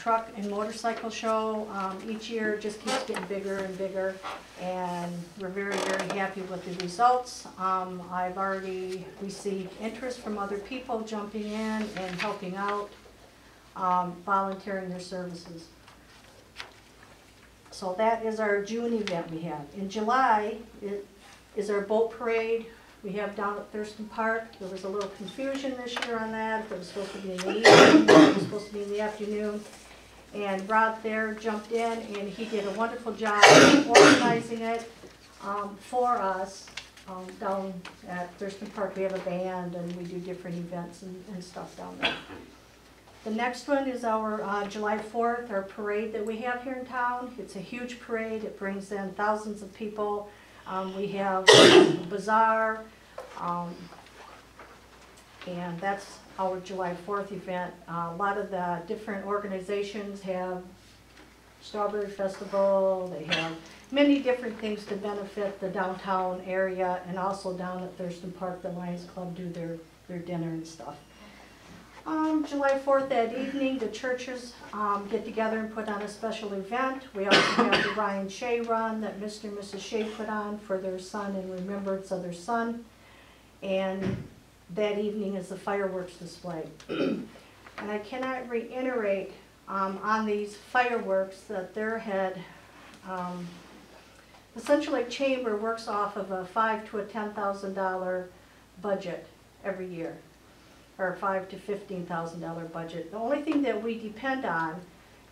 truck and motorcycle show. Each year just keeps getting bigger and bigger, and we're very, very happy with the results. I've already received interest from other people jumping in and helping out, volunteering their services. So that is our June event we have. In July is our boat parade. We have down at Thurston Park. There was a little confusion this year on that. It was supposed to be in the evening, it was supposed to be in the afternoon. And Rod there jumped in, and he did a wonderful job organizing it for us down at Thurston Park. We have a band, and we do different events and stuff down there. The next one is our July 4th, our parade that we have here in town. It's a huge parade. It brings in thousands of people. We have a bazaar, and that's our July 4th event. A lot of the different organizations have Strawberry Festival. They have many different things to benefit the downtown area, and also down at Thurston Park, the Lions Club do their dinner and stuff. July 4th, that evening, the churches get together and put on a special event. We also have the Ryan Shea Run that Mr. and Mrs. Shea put on for their son in remembrance of their son. And that evening is the fireworks display. And I cannot reiterate on these fireworks that their head, the Central Lake Chamber works off of a $5,000 to $10,000 budget every year, or $5,000 to $15,000 budget. The only thing that we depend on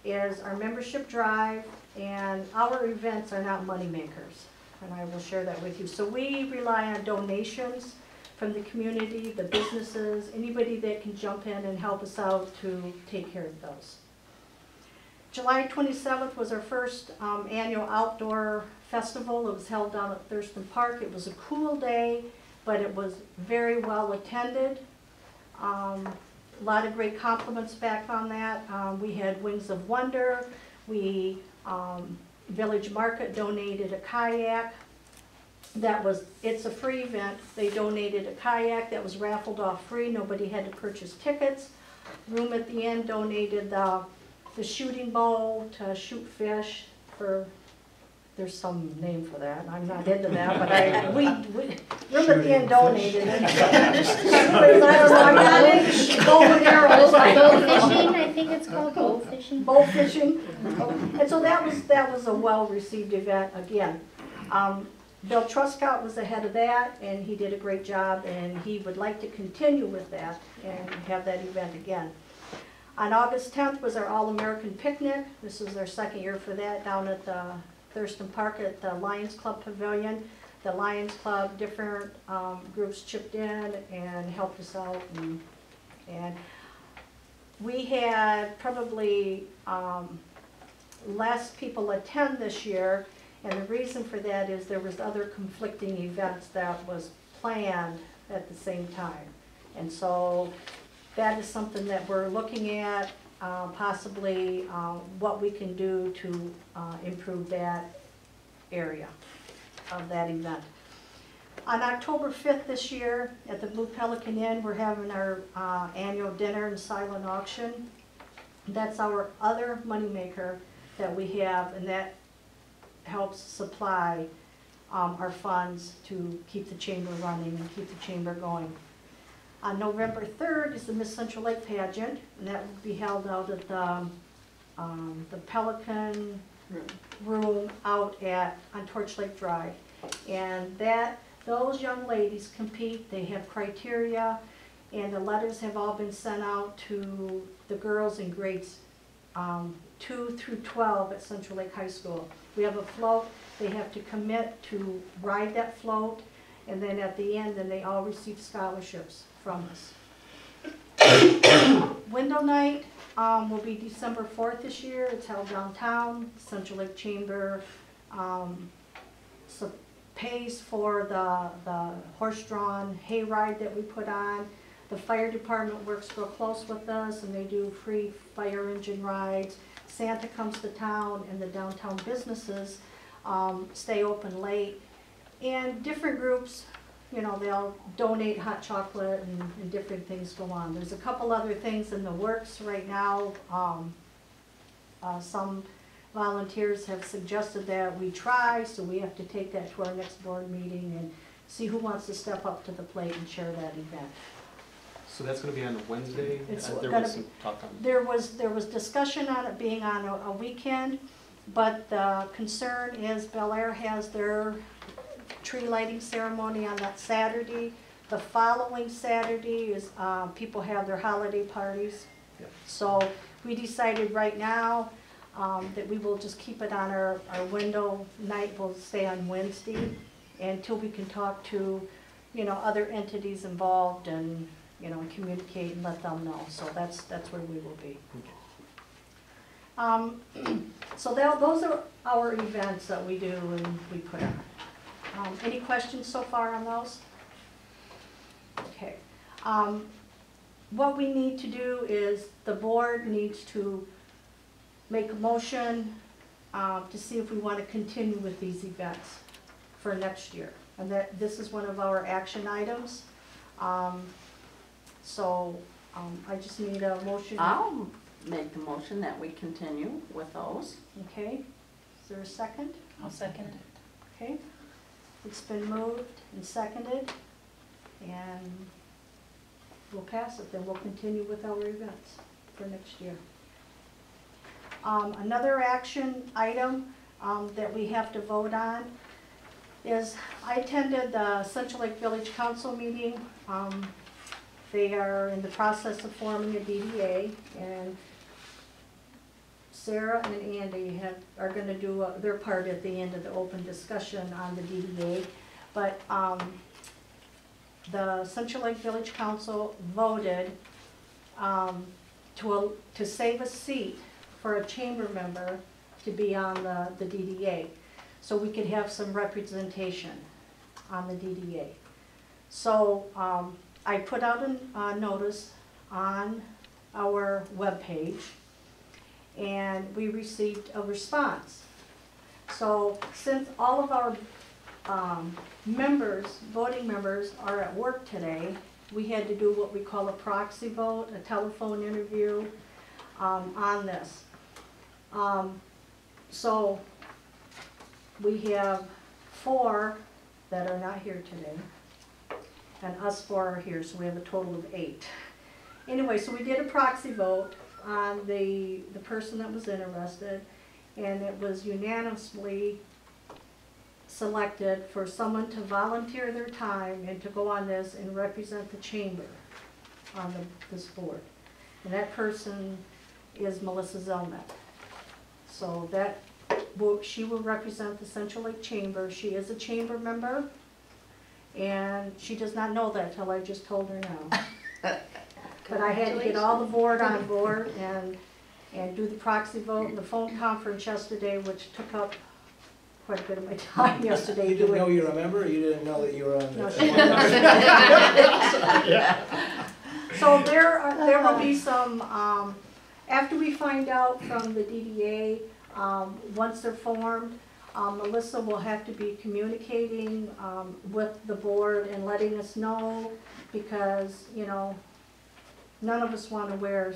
is our membership drive, and our events are not money makers, and I will share that with you. So we rely on donations from the community, the businesses, anybody that can jump in and help us out to take care of those. July 27th was our first annual outdoor festival. It was held down at Thurston Park. It was a cool day, but it was very well attended. A lot of great compliments back on that. We had Wings of Wonder. Village Market donated a kayak. It's a free event. They donated a kayak that was raffled off free. Nobody had to purchase tickets. Room at the End donated the shooting bow to shoot fish for, there's some name for that. I'm not into that, but Room at the End donated it. Bow and arrows. Bow fishing, I think it's called bow fishing. Bow fishing. And so that was a well-received event again. Bill Truscott was the head of that, and he did a great job, and he would like to continue with that and have that event again. On August 10th was our All-American Picnic. This is our second year for that down at the Thurston Park at the Lions Club Pavilion. The Lions Club, different groups chipped in and helped us out, and we had probably less people attend this year. And the reason for that is there was other conflicting events that was planned at the same time. And so that is something that we're looking at, possibly what we can do to improve that area of that event. On October 5th this year at the Blue Pelican Inn, we're having our annual dinner and silent auction. That's our other moneymaker that we have, and that helps supply our funds to keep the chamber running and keep the chamber going. On November 3rd is the Miss Central Lake pageant, and that will be held out at the Pelican room out on Torch Lake Drive. And those young ladies compete. They have criteria, and the letters have all been sent out to the girls in grades 2 through 12 at Central Lake High School. We have a float. They have to commit to ride that float, and then at the end, then they all receive scholarships from us. Window night will be December 4th this year. It's held downtown. Central Lake Chamber pays for the horse-drawn hayride that we put on. The fire department works real close with us, and they do free fire engine rides. Santa comes to town, and the downtown businesses stay open late. And different groups, you know, they'll donate hot chocolate, and different things go on. There's a couple other things in the works right now some volunteers have suggested that we try, so we have to take that to our next board meeting and see who wants to step up to the plate and share that event. So that's gonna be on a Wednesday? It's There gonna was some talk on. There was discussion on it being on a weekend, but the concern is Bel Air has their tree lighting ceremony on that Saturday. The following Saturday is, people have their holiday parties. Yep. So we decided right now that we will just keep it on our window night, will stay on Wednesday until we can talk to, other entities involved and, communicate and let them know. So that's where we will be. Okay. So those are our events that we do and we put on. Any questions so far on those? Okay. What we need to do is the board needs to make a motion to see if we want to continue with these events for next year. And that this is one of our action items. I just need a motion. I'll make the motion that we continue with those. Okay. Is there a second? I'll second it. Okay. It's been moved and seconded, and we'll pass it, then we'll continue with our events for next year. Another action item that we have to vote on is, I attended the Central Lake Village Council meeting. They are in the process of forming a DDA, and Sara and Andy are going to do their part at the end of the open discussion on the DDA. But the Central Lake Village Council voted to save a seat for a chamber member to be on the DDA, so we could have some representation on the DDA. So I put out a notice on our webpage, and we received a response. So since all of our voting members are at work today, we had to do what we call a proxy vote, a telephone interview on this. So we have 4 that are not here today, and us 4 are here, so we have a total of 8. Anyway, so we did a proxy vote on the person that was interested, and it was unanimously selected for someone to volunteer their time and to go on this and represent the chamber on this board. And that person is Melissa Zelenak. So she will represent the Central Lake Chamber. She is a chamber member, and she does not know that till I just told her now. But I had to get all the board on board and do the proxy vote and the phone conference yesterday, which took up quite a bit of my time yesterday. You didn't know you were a member, or you didn't know that you were on No, the... she So there will be some, after we find out from the DDA, once they're formed, Melissa will have to be communicating with the board and letting us know, because, none of us want to wear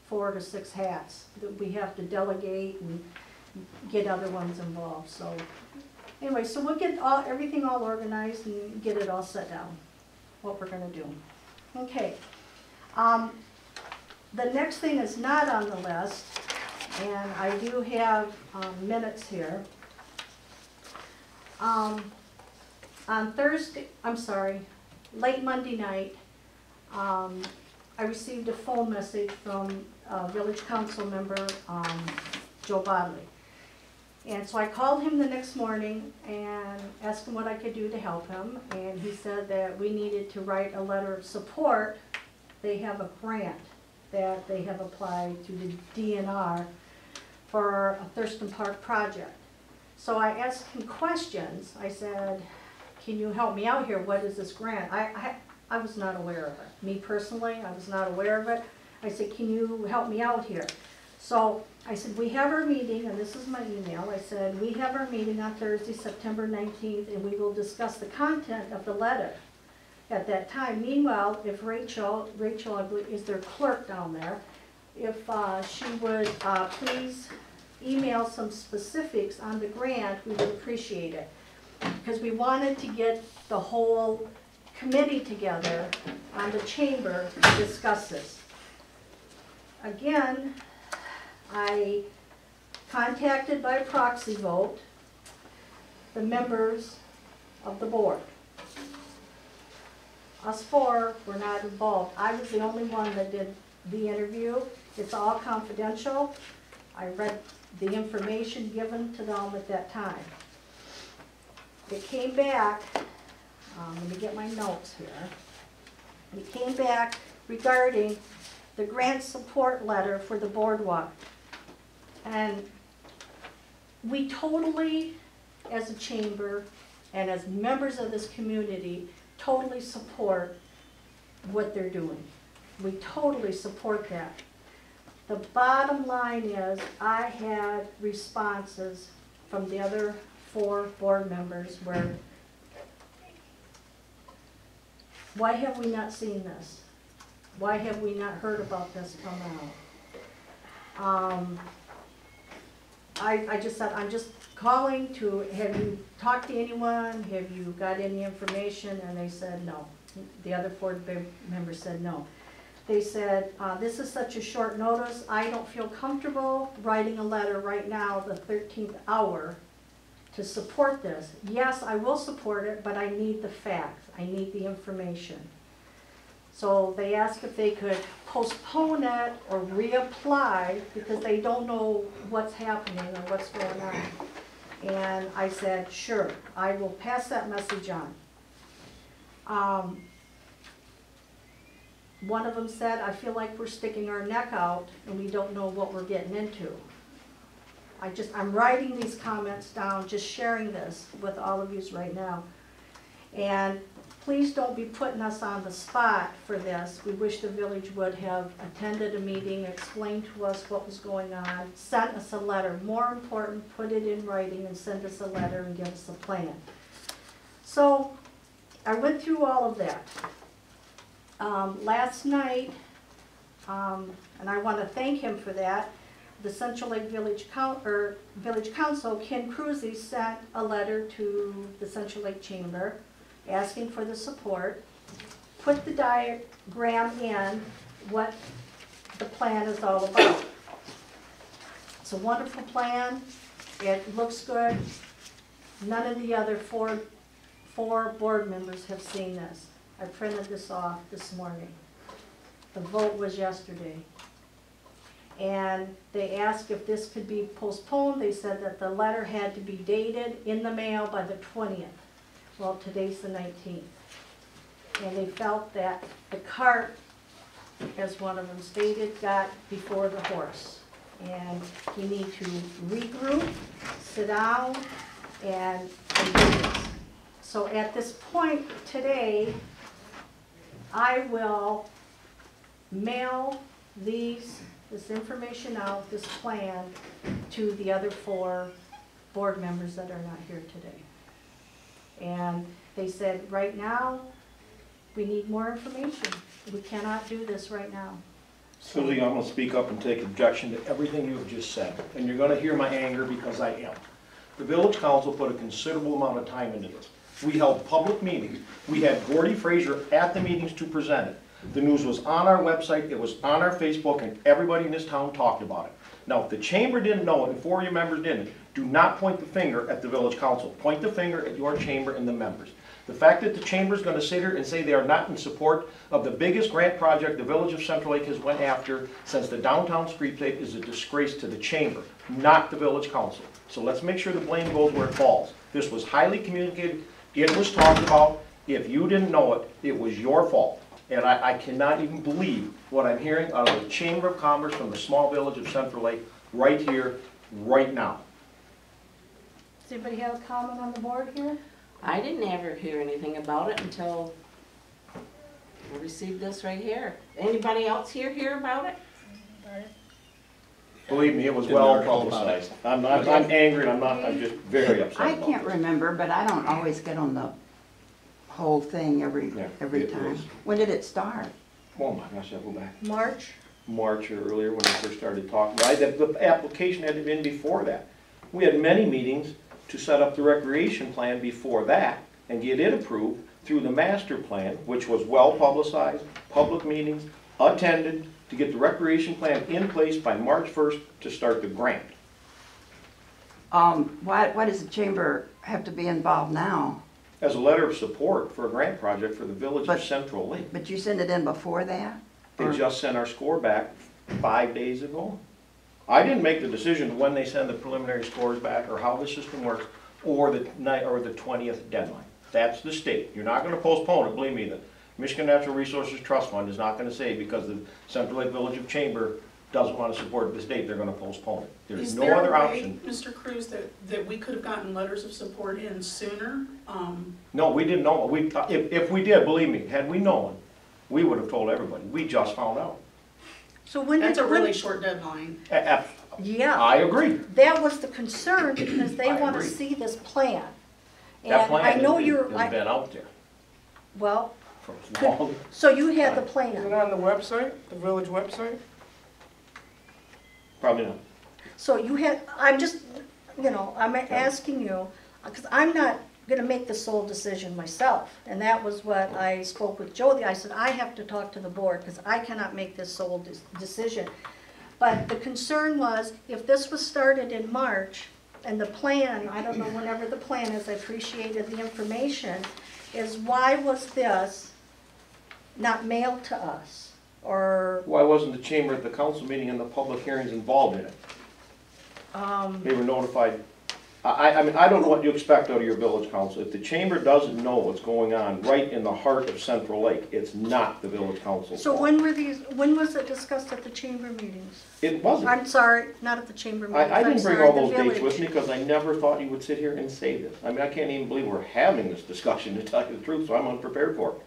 4 to 6 hats. We have to delegate and get other ones involved. So anyway, so we'll get everything all organized and get it all set down, what we're going to do. Okay. The next thing is not on the list, and I do have minutes here. On late Monday night, I received a phone message from Village Council member Joe Bodley. And so I called him the next morning and asked him what I could do to help him, and he said that we needed to write a letter of support. They have a grant that they have applied to the DNR for a Thurston Park project. So I asked him questions. I said, can you help me out here? What is this grant? I was not aware of it. Me personally, I was not aware of it. I said, can you help me out here? So I said, we have our meeting, and this is my email. I said, we have our meeting on Thursday, September 19th, and we will discuss the content of the letter at that time. Meanwhile, if Rachel is their clerk down there, if she would please email some specifics on the grant, we would appreciate it. Because we wanted to get the whole committee together on the chamber to discuss this. Again, I contacted by proxy vote the members of the board. Us four were not involved. I was the only one that did the interview. It's all confidential. I read the information given to them at that time. It came back, let me get my notes here. It came back regarding the grant support letter for the boardwalk. And we totally, as a chamber and as members of this community, totally support what they're doing. We totally support that. The bottom line is, I had responses from the other 4 board members where, why have we not seen this? Why have we not heard about this come out? I just said, I'm just calling to, have you talked to anyone? Have you got any information? And they said no. The other 4 members said no. They said, this is such a short notice, I don't feel comfortable writing a letter right now, the 13th hour, to support this. Yes, I will support it, but I need the facts, I need the information. So they asked if they could postpone it or reapply because they don't know what's happening or what's going on. And I said, sure, I will pass that message on. One of them said, I feel like we're sticking our neck out and we don't know what we're getting into. I'm writing these comments down, just sharing this with all of you right now. And please don't be putting us on the spot for this. We wish the village would have attended a meeting, explained to us what was going on, sent us a letter. More important, put it in writing and send us a letter and give us a plan. So I went through all of that. Last night, and I want to thank him for that, the Central Lake Village Council, Ken Kruse, sent a letter to the Central Lake Chamber asking for the support, put the diagram in what the plan is all about. It's a wonderful plan, it looks good. None of the other four board members have seen this. I printed this off this morning. The vote was yesterday. And they asked if this could be postponed. They said that the letter had to be dated in the mail by the 20th. Well, today's the 19th. And they felt that the cart, as one of them stated, got before the horse. And we need to regroup, sit down, and do this. So at this point today, I will mail this information out, this plan, to the other 4 board members that are not here today. And they said, right now, we need more information. We cannot do this right now. Suzi, I'm going to speak up and take objection to everything you have just said. And you're going to hear my anger because I am. The village council put a considerable amount of time into this. We held public meetings. We had Gordy Frazier at the meetings to present it. The news was on our website, it was on our Facebook, and everybody in this town talked about it. Now, if the chamber didn't know it and 4 of your members didn't, do not point the finger at the village council. Point the finger at your chamber and the members. The fact that the chamber is going to sit here and say they are not in support of the biggest grant project the village of Central Lake has went after since the downtown streetscape is a disgrace to the chamber, not the village council. So let's make sure the blame goes where it falls. This was highly communicated. It was talked about. If you didn't know it, it was your fault. And I cannot even believe what I'm hearing out of the Chamber of Commerce from the small village of Central Lake right here, right now. Does anybody have a comment on the board here? I didn't ever hear anything about it until I received this right here. Anybody else here hear about it? Believe me, it was well publicized. I'm angry, and I'm just very upset I about can't this. remember, but I don't always get on the whole thing every Yeah, time. it was. When did it start? Oh my gosh, I'll go back. March? March or earlier when we first started talking. The application had been before that. We had many meetings to set up the recreation plan before that and get it approved through the master plan, which was well publicized, public meetings, attended, to get the recreation plan in place by March 1st to start the grant. Why does the chamber have to be involved now? As a letter of support for a grant project for the village But- of Central Lake. But you sent it in before that? They just sent our score back 5 days ago. I didn't make the decision when they send the preliminary scores back or how the system works or the 20th deadline. That's the state. You're not gonna postpone it, believe me. The Michigan Natural Resources Trust Fund is not gonna say because the Central Lake Village of Chamber doesn't wanna support the state, they're gonna postpone it. There's Is no there other a way, option. Mr. Kruse, that we could have gotten letters of support in sooner? No, we didn't know. If we did, believe me, had we known, we would have told everybody. We just found out. So when did, That's a really short deadline. yeah, I agree. that was the concern because they I want to agree. see this plan. That And plan I know has you're, been out there well, for long. so you had the Is it plan. on the website, the village website? Probably not. So you had, I'm just, I'm asking you, because I'm not gonna make the sole decision myself. And that was what I spoke with Jody. I said, I have to talk to the board because I cannot make this sole decision. But the concern was, if this was started in March, and the plan, I don't know whenever the plan is, I appreciated the information, is why was this not mailed to us? Or, Why wasn't the chamber at the council meeting and the public hearings involved in it? They were notified. I mean, I don't know what you expect out of your village council. If the chamber doesn't know what's going on right in the heart of Central Lake, it's not the village council's so fault. when was it discussed at the chamber meetings? It wasn't. I'm sorry, not at the chamber meetings. I I'm didn't bring sorry, all the those dates with village. me because I never thought you would sit here and say this. I mean, I can't even believe we're having this discussion, to tell you the truth, so I'm unprepared for it.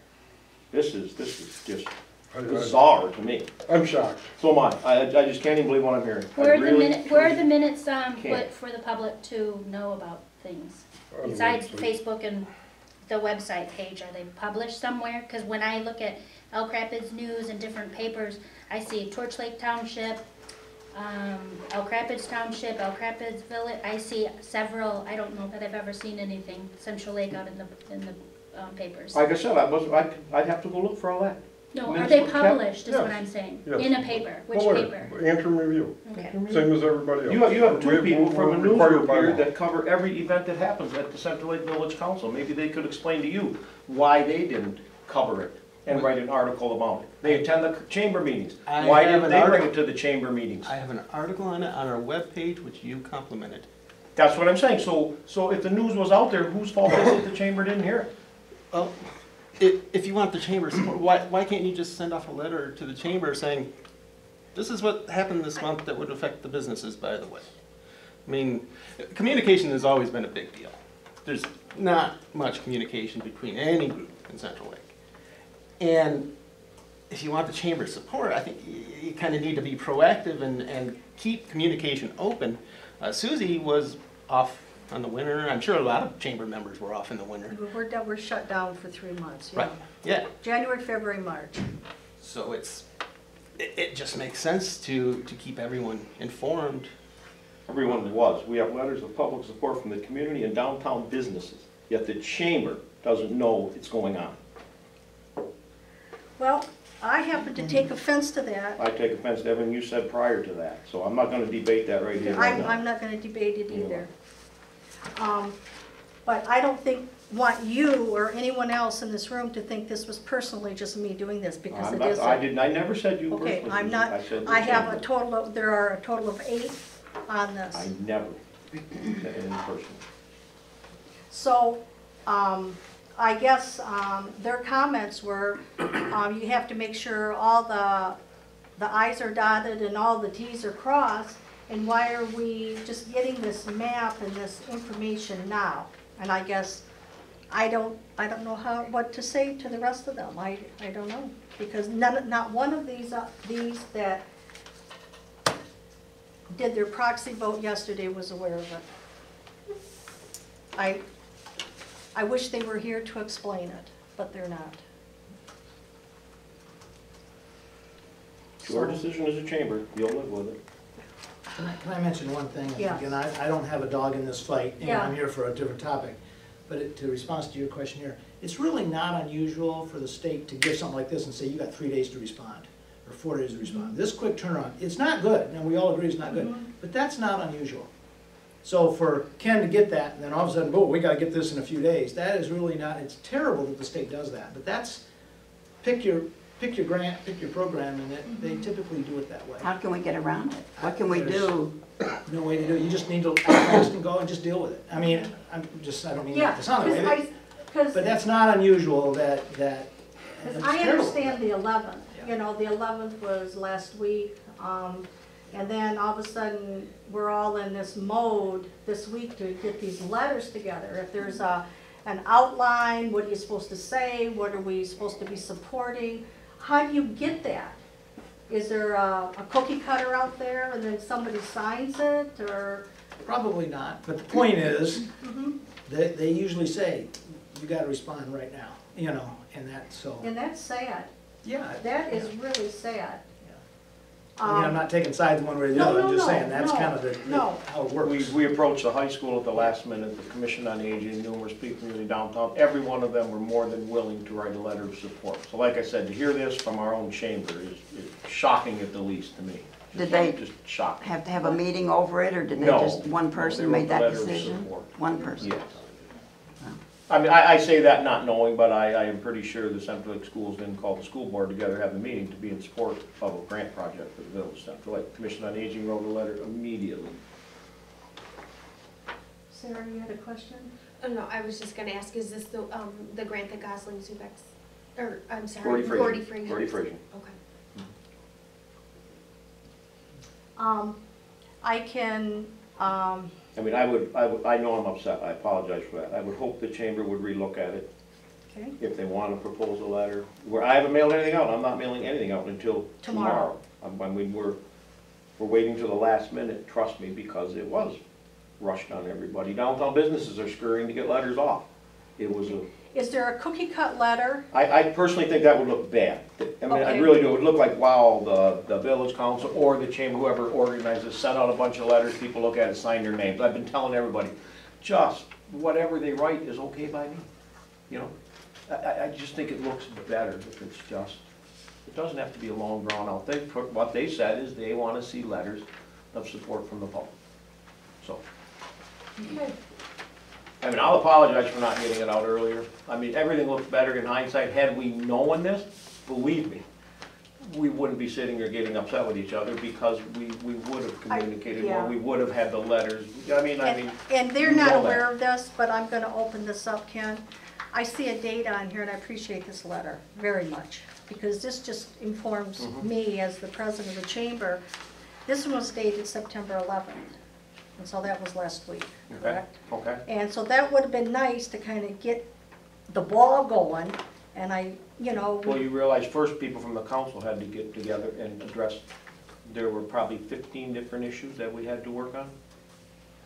This is just bizarre to me. I'm shocked. So am I. I just can't even believe what I'm hearing. I Where are the really, minutes, where are the truly minutes, can't. put for the public to know about things? On the Besides website. Facebook and the website page, are they published somewhere? Cause when I look at Elk Rapids News and different papers, I see Torch Lake Township, Elk Rapids Township, Elk Rapids Village, I see several, I don't know that I've ever seen anything, Central Lake out in the papers. Like I said, I'd have to go look for all that. No, are minutes they were kept? published, is what Yes. I'm saying, Yes. in a paper, which Well, paper? Interim review, Okay. same as everybody else. You have two people from a news Required group by here law. that cover every event that happens at the Central Lake Village Council. Maybe they could explain to you why they didn't cover it and write an article about it. They attend the chamber meetings. I Why have didn't an they bring article- it to the chamber meetings? I have an article on it on our webpage, which you complimented. That's what I'm saying. So if the news was out there, whose fault is it the chamber didn't hear it? Well, if you want the chamber support, why can't you just send off a letter to the chamber saying, this is what happened this month that would affect the businesses, by the way? I mean, communication has always been a big deal. There's not much communication between any group in Central Lake. And if you want the chamber's support, I think you kind of need to be proactive and keep communication open. Suzi was off on the winter. I'm sure a lot of chamber members were off in the winter. We're shut down for 3 months, yeah. Right, yeah. January, February, March. So it just makes sense to keep everyone informed. Everyone was. We have letters of public support from the community and downtown businesses, yet the chamber doesn't know it's going on. Well, I happen to take offense to that. I take offense to everything you said prior to that, so I'm not gonna debate that right here, right now. I'm not gonna debate it either. But I don't want you or anyone else in this room to think this was personally just me doing this, because I'm it not- isn't. I never said you personally. Okay, I'm Susan. not, I said the I have a chamber. total of, there are a total of 8 on this. I never said any person. So, I guess, their comments were, you have to make sure all the i's are dotted and all the t's are crossed, and why are we just getting this map and this information now? And I guess, I don't know what to say to the rest of them, I don't know, because not one of these that did their proxy vote yesterday was aware of it. I wish they were here to explain it, but they're not. your decision as a chamber, you'll live with it. Can I mention one thing? Yes. Again, I don't have a dog in this fight, and Yeah. I'm here for a different topic. But to respond to your question here, it's really not unusual for the state to give something like this and say, you got 3 days to respond, or 4 days to respond. This quick turnaround, it's not good, and we all agree it's not good, but that's not unusual. So for Ken to get that, and then all of a sudden, boom, we gotta get this in a few days, that is really not, it's terrible that the state does that, but that's, pick your grant, pick your program, and they typically do it that way. How can we get around it? What can we do? No way to do it, you just need to ask and go and just deal with it. I mean, I don't mean that to sound that way, Because but that's not unusual that, it's I terrible. understand the 11th, Yeah. you know, the 11th was last week, and then all of a sudden, we're all in this mode this week to get these letters together. If there's an outline, what are you supposed to say, what are we supposed to be supporting? How do you get that? Is there a cookie cutter out there and then somebody signs it, or? Probably not, but the point is, Mhm. they usually say, you gotta respond right now, you know, and that's so, And that's sad. yeah. That is yeah. really sad. I mean, I'm not taking sides one way or the No, other, I'm no, just no, saying, that's no, kind of no. how it works. We approached the high school at the last minute, the Commission on Aging, numerous people in the downtown, every one of them were more than willing to write a letter of support. So like I said, to hear this from our own chamber is shocking at the least to me. Did they Just shocking. have to have a meeting over it, or did they No. just, one They person wrote made the that letter of decision? support. One person? Yes. I mean, I say that not knowing, but I am pretty sure the Central Lake Schools didn't call the school board together, have a meeting to be in support of a grant project for the village. Central Lake Commission on Aging wrote a letter immediately. Sarah, you had a question? Oh, no, I was just gonna ask, is this the grant that Gosling Zubeck's, or, I'm sorry, Gordy Fraser? Gordy Fraser. Okay. I can, I mean, I know I'm upset, I apologize for that. I would hope the chamber would relook at it okay, if they want to propose a letter. I haven't mailed anything out, I'm not mailing anything out until tomorrow. I mean, we're waiting till the last minute, trust me, because it was rushed on everybody. Downtown businesses are scurrying to get letters off. It was is there a cookie cut letter? I personally think that would look bad. I mean, I Okay. really do. It would look like, wow, the village council or the chamber, whoever organized this, sent out a bunch of letters, people look at it, sign their names. I've been telling everybody, just whatever they write is okay by me. You know, I just think it looks better if it's just, it doesn't have to be a long drawn out thing. What they said is they want to see letters of support from the public. So, Okay. I mean, I'll apologize for not getting it out earlier. I mean, everything looks better in hindsight. Had we known this, believe me, we wouldn't be sitting here getting upset with each other because we would have communicated more. yeah. We would have had the letters. I mean, And they're you not know aware that. of this, but I'm gonna open this up, Ken. I see a date on here, and I appreciate this letter very much, because this just informs Mhm. me as the president of the chamber. This one was dated September 11th, and so that was last week, Okay, correct? okay. And so that would have been nice to kind of get the ball going, and I, you know. Well, you realize first people from the council had to get together and address, there were probably 15 different issues that we had to work on.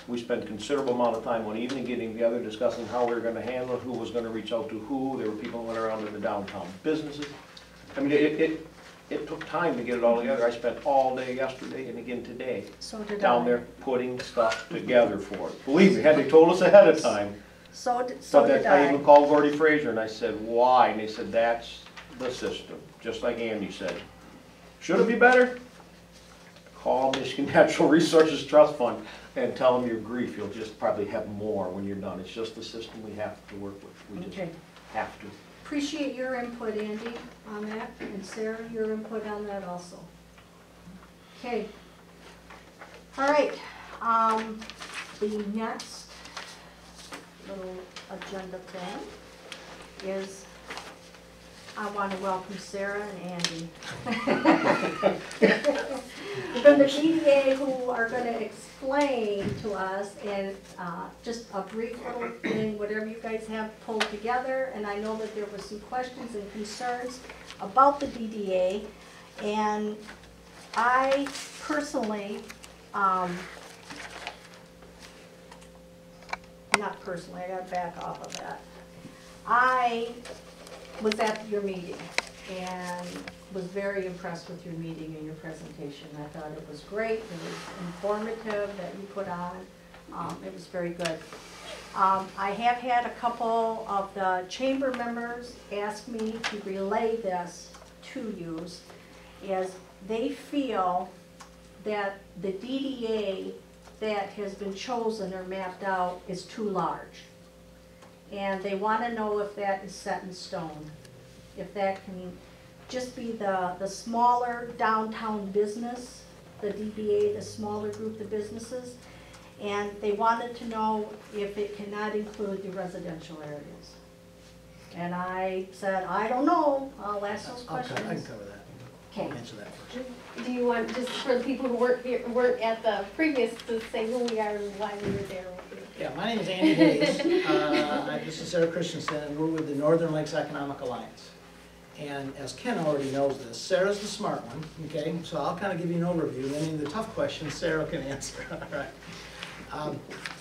We spent considerable amount of time one evening getting together, discussing how we were gonna handle it, who was gonna reach out to who. There were people who went around to the downtown businesses. I mean, it took time to get it all together. I spent all day yesterday and again today So did down I. there putting stuff together for it. Believe me, had they told us ahead of time, So but did I even I. called Gordy Fraser and I said, why? And they said, that's the system, just like Andy said. Should it be better? Call Michigan Natural Resources Trust Fund and tell them your grief. You'll just probably have more when you're done. It's just the system we have to work with. We just Okay. have to. Appreciate your input, Andy, on that, and Sarah, your input on that also. Okay. All right, the next little agenda thing is, I want to welcome Sarah and Andy. From the DDA, who are going to explain to us, and just a brief little thing, whatever you guys have pulled together. And I know that there were some questions and concerns about the DDA, and I personally, not personally, I gotta back off of that. I was at your meeting, and was very impressed with your meeting and your presentation. I thought it was great, it was informative that you put on, it was very good. I have had a couple of the chamber members ask me to relay this to you, as they feel that the DDA that has been chosen or mapped out is too large. And they want to know if that is set in stone, if that can just be the smaller downtown business, the DBA, the smaller group of businesses. And they wanted to know if it cannot include the residential areas. And I said, I don't know, I'll ask those questions. I can cover that. Okay. I'll answer that first. Do you want, just for the people who weren't at the previous, to say who we are and why we were there? Yeah, my name is Andy Hayes. This is Sarah Christensen, and we're with the Northern Lakes Economic Alliance. And as Ken already knows this, Sarah's the smart one, okay? So I'll kind of give you an overview, and then the tough questions Sarah can answer, all right?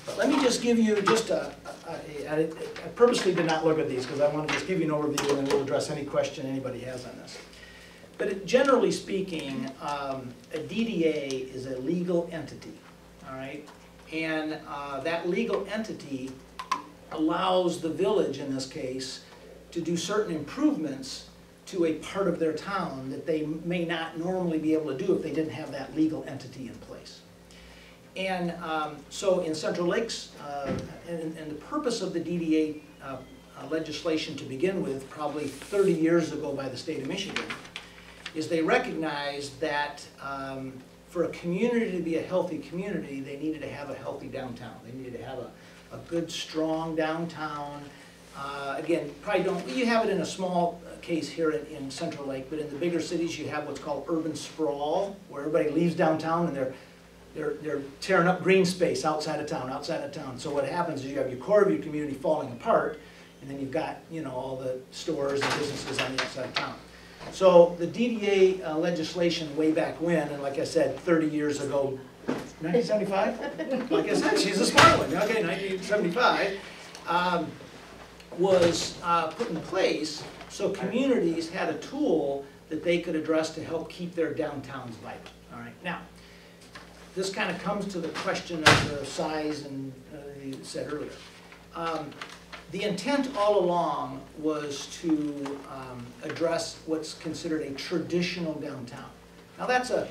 But let me just give you just I purposely did not look at these because I want to just give you an overview and then we'll address any question anybody has on this. But generally speaking, a DDA is a legal entity, all right? And that legal entity allows the village, in this case, to do certain improvements to a part of their town that they may not normally be able to do if they didn't have that legal entity in place. And so in Central Lakes, and the purpose of the DDA legislation to begin with, probably 30 years ago by the state of Michigan, is they recognized that for a community to be a healthy community, they needed to have a healthy downtown. They needed to have a good, strong downtown. Again, probably don't, you have it in a small case here in Central Lake, but in the bigger cities you have what's called urban sprawl, where everybody leaves downtown and they're tearing up green space outside of town, So what happens is you have your core of your community falling apart, and then you've got, you know, all the stores and businesses on the outside of town. So the DDA legislation way back when, and like I said, 30 years ago, 1975? Like I said, she's a smart one. Okay, 1975, was put in place so communities had a tool that they could address to help keep their downtowns vibrant. All right, now, this kind of comes to the question of the size and you said earlier. The intent all along was to address what's considered a traditional downtown. Now that's a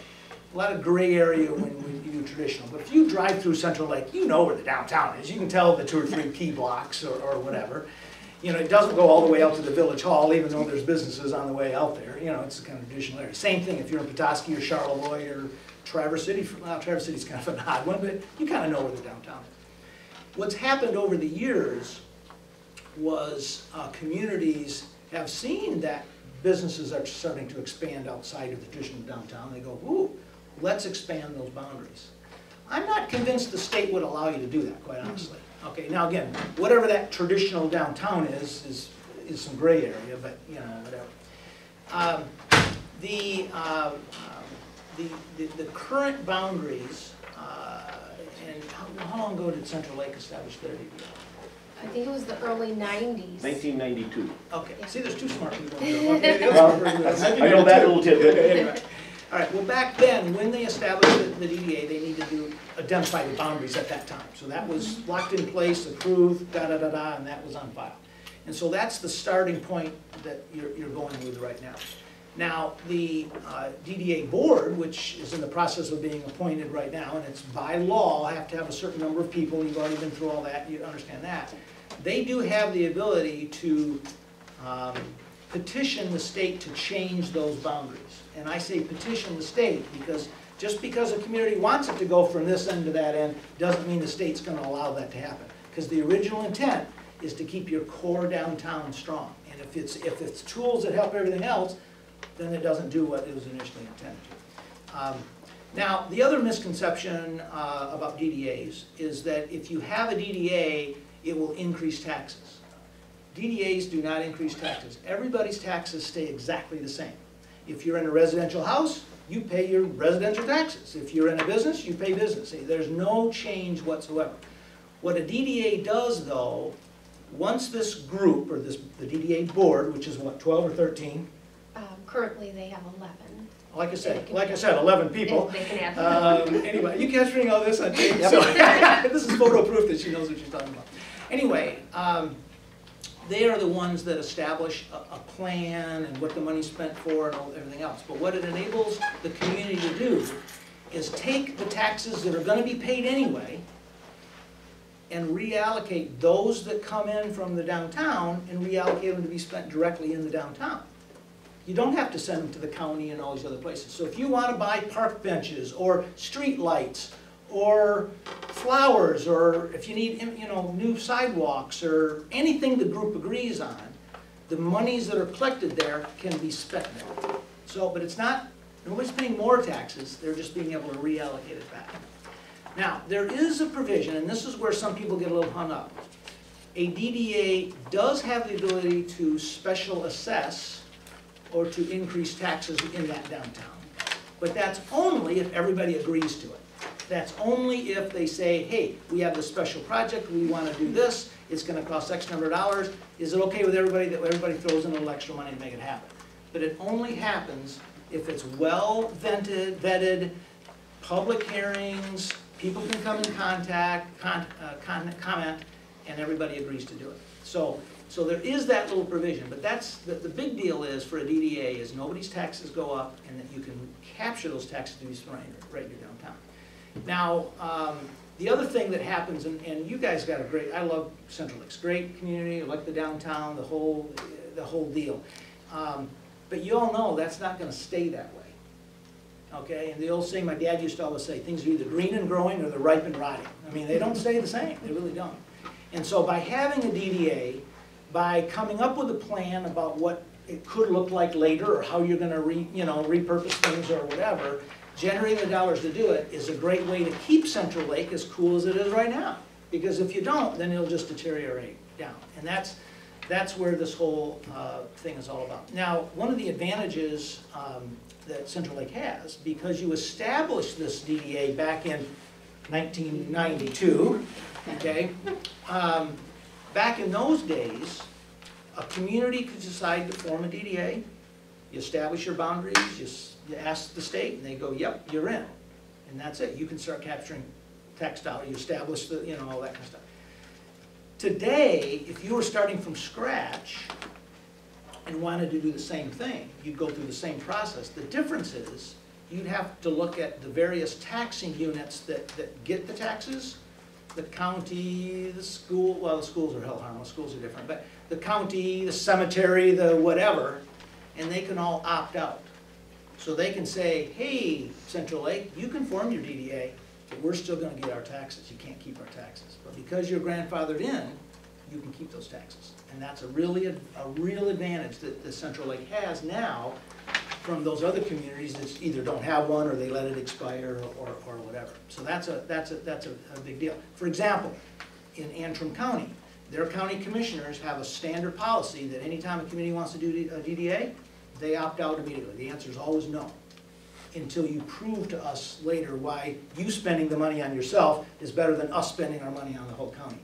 lot of gray area when you do traditional, but if you drive through Central Lake, you know where the downtown is. You can tell the 2 or 3 key blocks or whatever. You know, it doesn't go all the way out to the village hall, even though there's businesses on the way out there. You know, it's a kind of traditional area. Same thing if you're in Petoskey or Charlevoix or Traverse City. Well, Traverse City's kind of an odd one, but you kind of know where the downtown is. What's happened over the years was communities have seen that businesses are starting to expand outside of the traditional downtown. They go, ooh, let's expand those boundaries. I'm not convinced the state would allow you to do that, quite honestly. Okay, now again, whatever that traditional downtown is some gray area, but you know, whatever. The current boundaries, and how long ago did Central Lake establish their DDA? I think it was the early 90s. 1992. Okay, see, there's 2 smart people in the room. Okay, I know that little tidbit. Anyway. All right, well back then, when they established the DDA, they needed to identify the boundaries at that time. So that was locked in place, approved, da-da-da-da, and that was on file. And so that's the starting point that you're going with right now. Now, the DDA board, which is in the process of being appointed right now, and it's by law, have to have a certain number of people, you've already been through all that, you understand that. They do have the ability to petition the state to change those boundaries. And I say petition the state because just because a community wants it to go from this end to that end doesn't mean the state's going to allow that to happen. Because the original intent is to keep your core downtown strong. And if it's tools that help everything else, then it doesn't do what it was initially intended to. Now, the other misconception about DDAs is that if you have a DDA, it will increase taxes. DDAs do not increase taxes. Everybody's taxes stay exactly the same. If you're in a residential house, you pay your residential taxes. If you're in a business, you pay business. There's no change whatsoever. What a DDA does, though, once this group, or the DDA board, which is what, 12 or 13, Currently, they have 11. Like I said, 11 people. They can add. Anyway, you capturing all this on tape? So, this is photo proof that she knows what she's talking about. Anyway, they are the ones that establish a plan and what the money's spent for and everything else. But what it enables the community to do is take the taxes that are going to be paid anyway and reallocate those that come in from the downtown and reallocate them to be spent directly in the downtown. You don't have to send them to the county and all these other places. So if you want to buy park benches or street lights or flowers, or if you need, you know, new sidewalks or anything the group agrees on, the monies that are collected there can be spent there. So, but it's not, nobody's paying more taxes, they're just being able to reallocate it back. Now, there is a provision, and this is where some people get a little hung up. A DDA does have the ability to special assess or to increase taxes in that downtown. But that's only if everybody agrees to it. That's only if they say, hey, we have this special project, we want to do this, it's going to cost X number of dollars. Is it okay with everybody that everybody throws in a little extra money to make it happen? But it only happens if it's well vetted, public hearings, people can come in contact, comment, and everybody agrees to do it. So there is that little provision, but that's the big deal is for a DDA is nobody's taxes go up and that you can capture those taxes to be spent right in your downtown. Now, the other thing that happens, and you guys got a great, I love Central Lakes, great community, I like the downtown, the whole deal. But you all know that's not going to stay that way. Okay, and the old saying my dad used to always say, things are either green and growing or they're ripe and rotting. I mean, they don't stay the same, they really don't. And so by having a DDA, by coming up with a plan about what it could look like later or how you're going to repurpose things or whatever, generating the dollars to do it is a great way to keep Central Lake as cool as it is right now. Because if you don't, then it'll just deteriorate down. And that's where this whole thing is all about. Now, one of the advantages that Central Lake has, because you established this DDA back in 1992, okay, back in those days, a community could decide to form a DDA, you establish your boundaries, you ask the state, and they go, yep, you're in. And that's it. You can start capturing tax dollars, you establish the, you know, all that kind of stuff. Today, if you were starting from scratch and wanted to do the same thing, you'd go through the same process. The difference is, you'd have to look at the various taxing units that get the taxes, the county, the school, well, the schools are hell harmless, schools are different, but the county, the cemetery, the whatever, and they can all opt out. So they can say, hey, Central Lake, you can form your DDA, but we're still going to get our taxes. You can't keep our taxes. But because you're grandfathered in, you can keep those taxes. And that's a real advantage that the Central Lake has now from those other communities that either don't have one or they let it expire or whatever. So that's a big deal. For example, in Antrim County, their county commissioners have a standard policy that anytime a community wants to do a DDA, they opt out immediately. The answer is always no, until you prove to us later why you spending the money on yourself is better than us spending our money on the whole county.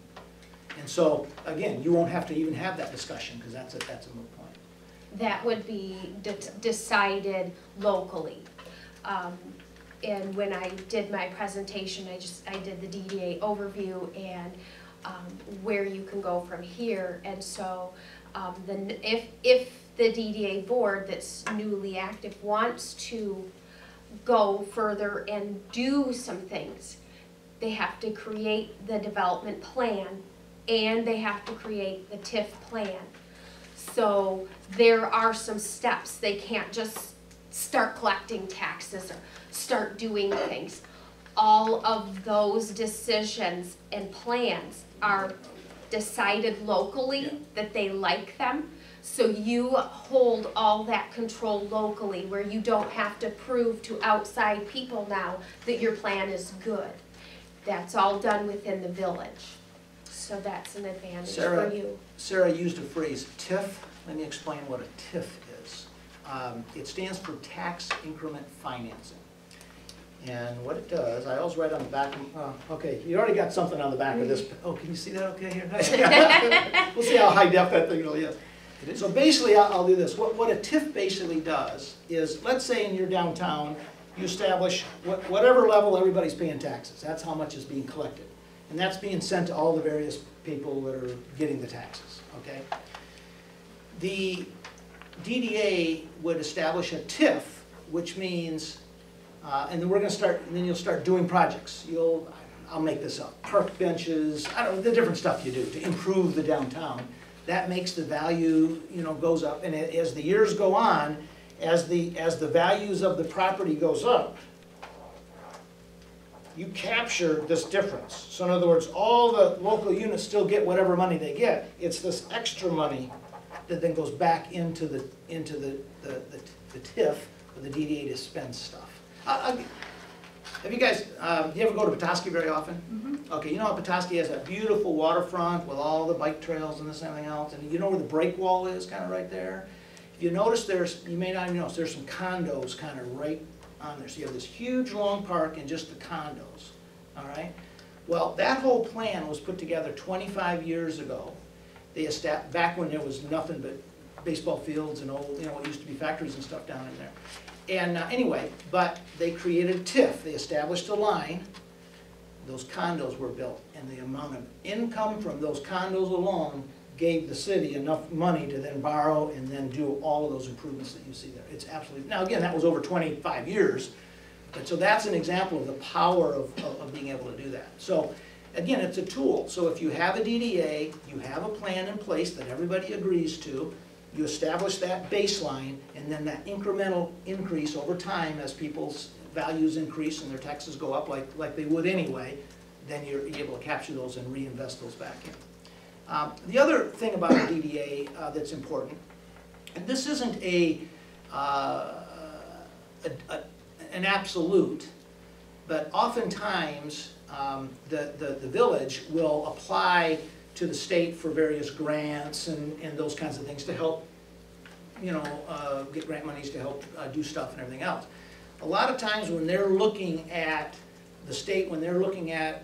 And so, again, you won't have to even have that discussion because that's a moot point. That would be decided locally. And when I did my presentation, I did the DDA overview and where you can go from here. And so then if the DDA board that's newly active wants to go further and do some things, they have to create the development plan and they have to create the TIF plan. So there are some steps. They can't just start collecting taxes or start doing things. All of those decisions and plans are decided locally that they like them. So you hold all that control locally where you don't have to prove to outside people now that your plan is good. That's all done within the village. So that's an advantage for you. Sarah used a phrase, TIF. Let me explain what a TIF is. It stands for tax increment financing. And what it does, I always write on the back, okay, you already got something on the back of this. Oh, can you see that okay here? We'll see how high def that thing really is. So basically, I'll do this. What a TIF basically does is, let's say in your downtown, you establish whatever level everybody's paying taxes. That's how much is being collected. And that's being sent to all the various people that are getting the taxes, okay? The DDA would establish a TIF, which means, and then we're gonna start, and then you'll start doing projects. I'll make this up, park benches, I don't know, the different stuff you do to improve the downtown. That makes the value, goes up, and as the years go on, as the values of the property goes up, you capture this difference. So in other words, all the local units still get whatever money they get. It's this extra money that then goes back into the TIF for the DDA to spend stuff. Have you guys, do you ever go to Petoskey very often? Mm-hmm. Okay, you know how Petoskey has that beautiful waterfront with all the bike trails and this and everything else, and you know where the break wall is, kind of right there? If you notice, you may not even notice, there's some condos kind of right on there. So you have this huge long park and just the condos, all right? Well, that whole plan was put together 25 years ago. They established, back when there was nothing but baseball fields and old, what used to be factories and stuff down in there. And anyway, but they created a TIF. They established a line. Those condos were built, and the amount of income from those condos alone gave the city enough money to then borrow and then do all of those improvements that you see there. It's absolutely, now again, that was over 25 years, but so that's an example of the power of being able to do that. So again, it's a tool. So if you have a DDA, you have a plan in place that everybody agrees to, you establish that baseline, and then that incremental increase over time as people's values increase and their taxes go up like they would anyway, then you're able to capture those and reinvest those back in. The other thing about a DDA that's important, and this isn't an absolute, but oftentimes the village will apply to the state for various grants and those kinds of things to help, get grant monies to help do stuff and everything else. A lot of times when they're looking at the state, when they're looking at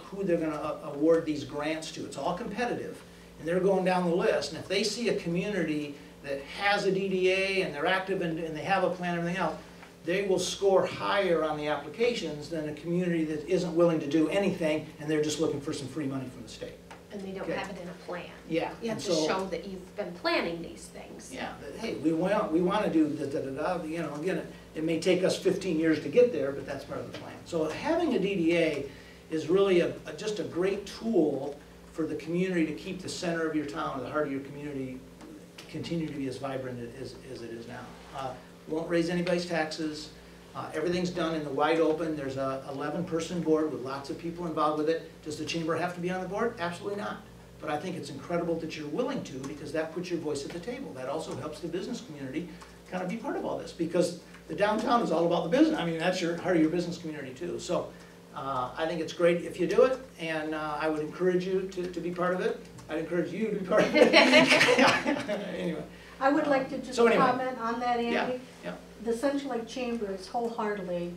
who they're going to award these grants to, it's all competitive, and they're going down the list, and if they see a community that has a DDA and they're active and they have a plan and everything else, they will score higher on the applications than a community that isn't willing to do anything and they're just looking for some free money from the state. And they don't have it in a plan. Yeah. You have to show that you've been planning these things. Yeah, that, hey, we want to do da-da-da-da, again, it may take us 15 years to get there, but that's part of the plan. So having a DDA is really just a great tool for the community to keep the center of your town, the heart of your community, continue to be as vibrant as it is now. Won't raise anybody's taxes. Everything's done in the wide open. There's a 11-person board with lots of people involved with it. Does the chamber have to be on the board? Absolutely not. But I think it's incredible that you're willing to, because that puts your voice at the table. That also helps the business community kind of be part of all this, because the downtown is all about the business. I mean, that's heart of your business community too. So I think it's great if you do it, and I would encourage you to be part of it. I'd encourage you to be part of it. Anyway. I would like to just comment on that, Andy. Yeah. The Central Lake Chamber is wholeheartly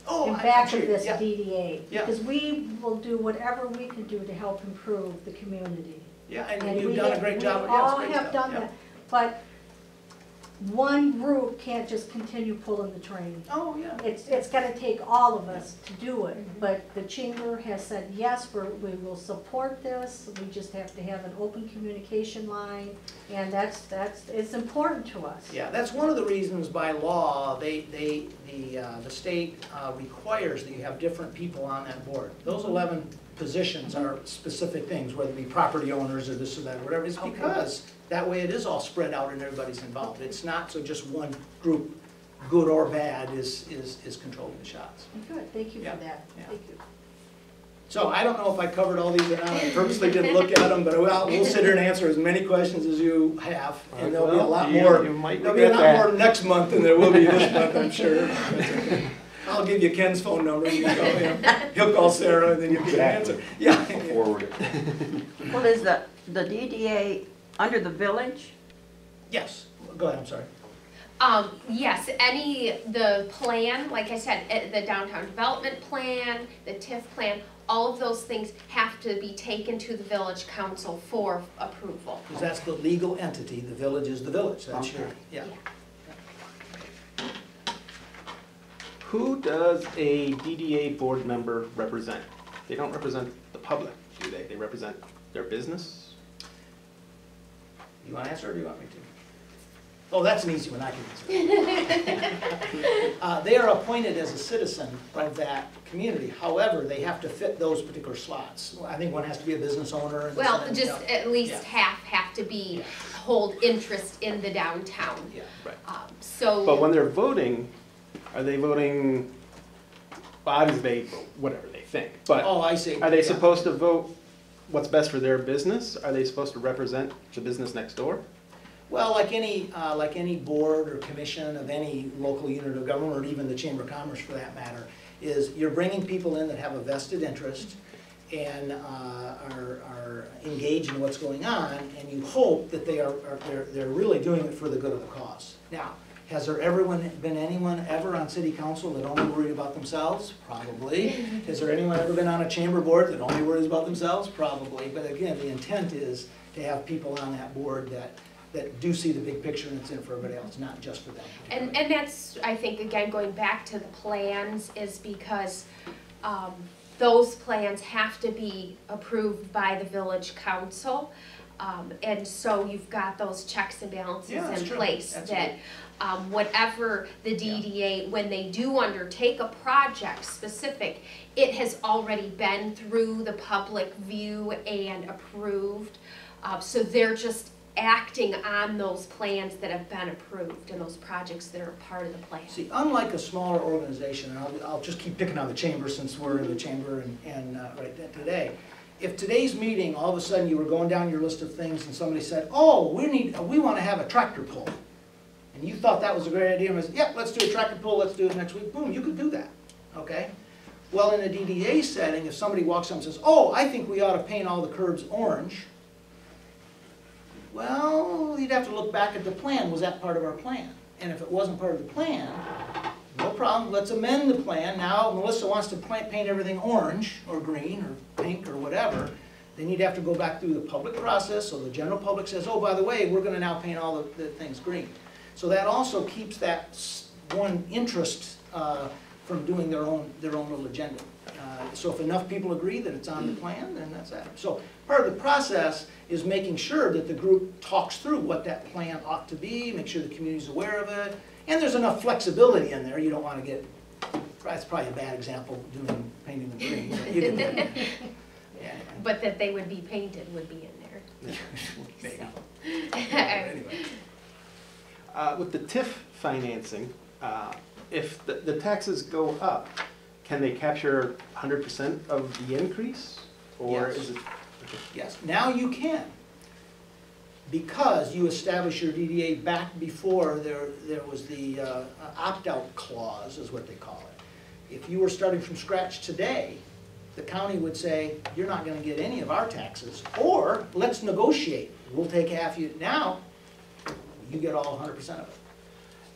in back of this DDA. Yeah. Because we will do whatever we can do to help improve the community. Yeah, and you've done a great job. We all have done that. But one group can't just continue pulling the train. Oh, yeah. It's gonna take all of us to do it, but the chamber has said, yes, we will support this, we just have to have an open communication line, and it's important to us. Yeah, that's one of the reasons by law, the state requires that you have different people on that board. Those 11 positions are specific things, whether it be property owners or this or that, or whatever, it's because that way it is all spread out and everybody's involved. It's not so just one group, good or bad, is controlling the shots. Good, thank you for that. Yeah. Thank you. So I don't know if I covered all these or not. I purposely didn't look at them, but we'll sit here and answer as many questions as you have. And there'll be a lot more. There'll be a lot more next month than there will be this month, I'm sure. I'll give you Ken's phone number. And you call him. He'll call Sarah, and then you'll get an answer. Yeah. Forward it. Well, is the DDA under the village? Yes. Go ahead. I'm sorry. Yes, the plan, like I said, the downtown development plan, the TIF plan, all of those things have to be taken to the village council for approval. Because that's the legal entity, the village is the village, that's your, yeah. Who does a DDA board member represent? They don't represent the public, do they? They represent their business? You want to answer or do you want me to? Oh, that's an easy one, I can answer. They are appointed as a citizen of that community. However, they have to fit those particular slots. I think one has to be a business owner. And Well, then, just at least half have to be, hold interest in the downtown. Yeah. Right. So. But when they're voting, are they voting, well, obviously they vote whatever they think, but Oh, I see. are they Yeah. supposed to vote what's best for their business? Are they supposed to represent the business next door? Well, like any board or commission of any local unit of government, or even the Chamber of Commerce for that matter, is you're bringing people in that have a vested interest and are engaged in what's going on, and you hope that they're really doing it for the good of the cause. Now, has there ever been anyone ever on city council that only worried about themselves? Probably. Has there anyone ever been on a chamber board that only worries about themselves? Probably. But again, the intent is to have people on that board that do see the big picture and it's in for everybody else, not just for them. And that's, I think, again, going back to the plans, is because those plans have to be approved by the village council. And so you've got those checks and balances in place that whatever the DDA, when they do undertake a project specific, it has already been through the public view and approved. So they're just acting on those plans that have been approved and those projects that are part of the plan. See, unlike a smaller organization, and I'll just keep picking on the chamber since we're in the chamber and right today. If today's meeting, all of a sudden you were going down your list of things and somebody said, oh, we want to have a tractor pull. And you thought that was a great idea and was, yep, let's do a tractor pull, let's do it next week. Boom, you could do that, okay? Well, in a DDA setting, if somebody walks up and says, oh, I think we ought to paint all the curbs orange, well, you'd have to look back at the plan. Was that part of our plan? And if it wasn't part of the plan, no problem, let's amend the plan. Now Melissa wants to paint everything orange or green or pink or whatever. Then you'd have to go back through the public process, so the general public says, oh, by the way, we're going to now paint all the things green. So that also keeps that one interest from doing their own little agenda. So if enough people agree that it's on the plan, then that's that. So part of the process is making sure that the group talks through what that plan ought to be, make sure the community's aware of it, and there's enough flexibility in there. You don't want to get, that's probably a bad example, painting the green. But you can do it. Yeah. But that they would be painted would be in there. Anyway. With the TIF financing, if the taxes go up, can they capture 100% of the increase? Or Yes. is it? Yes, now you can. Because you establish your DDA back before there was the opt-out clause, is what they call it. If you were starting from scratch today, the county would say, you're not going to get any of our taxes, or let's negotiate. We'll take half you. Now, you get all 100% of it.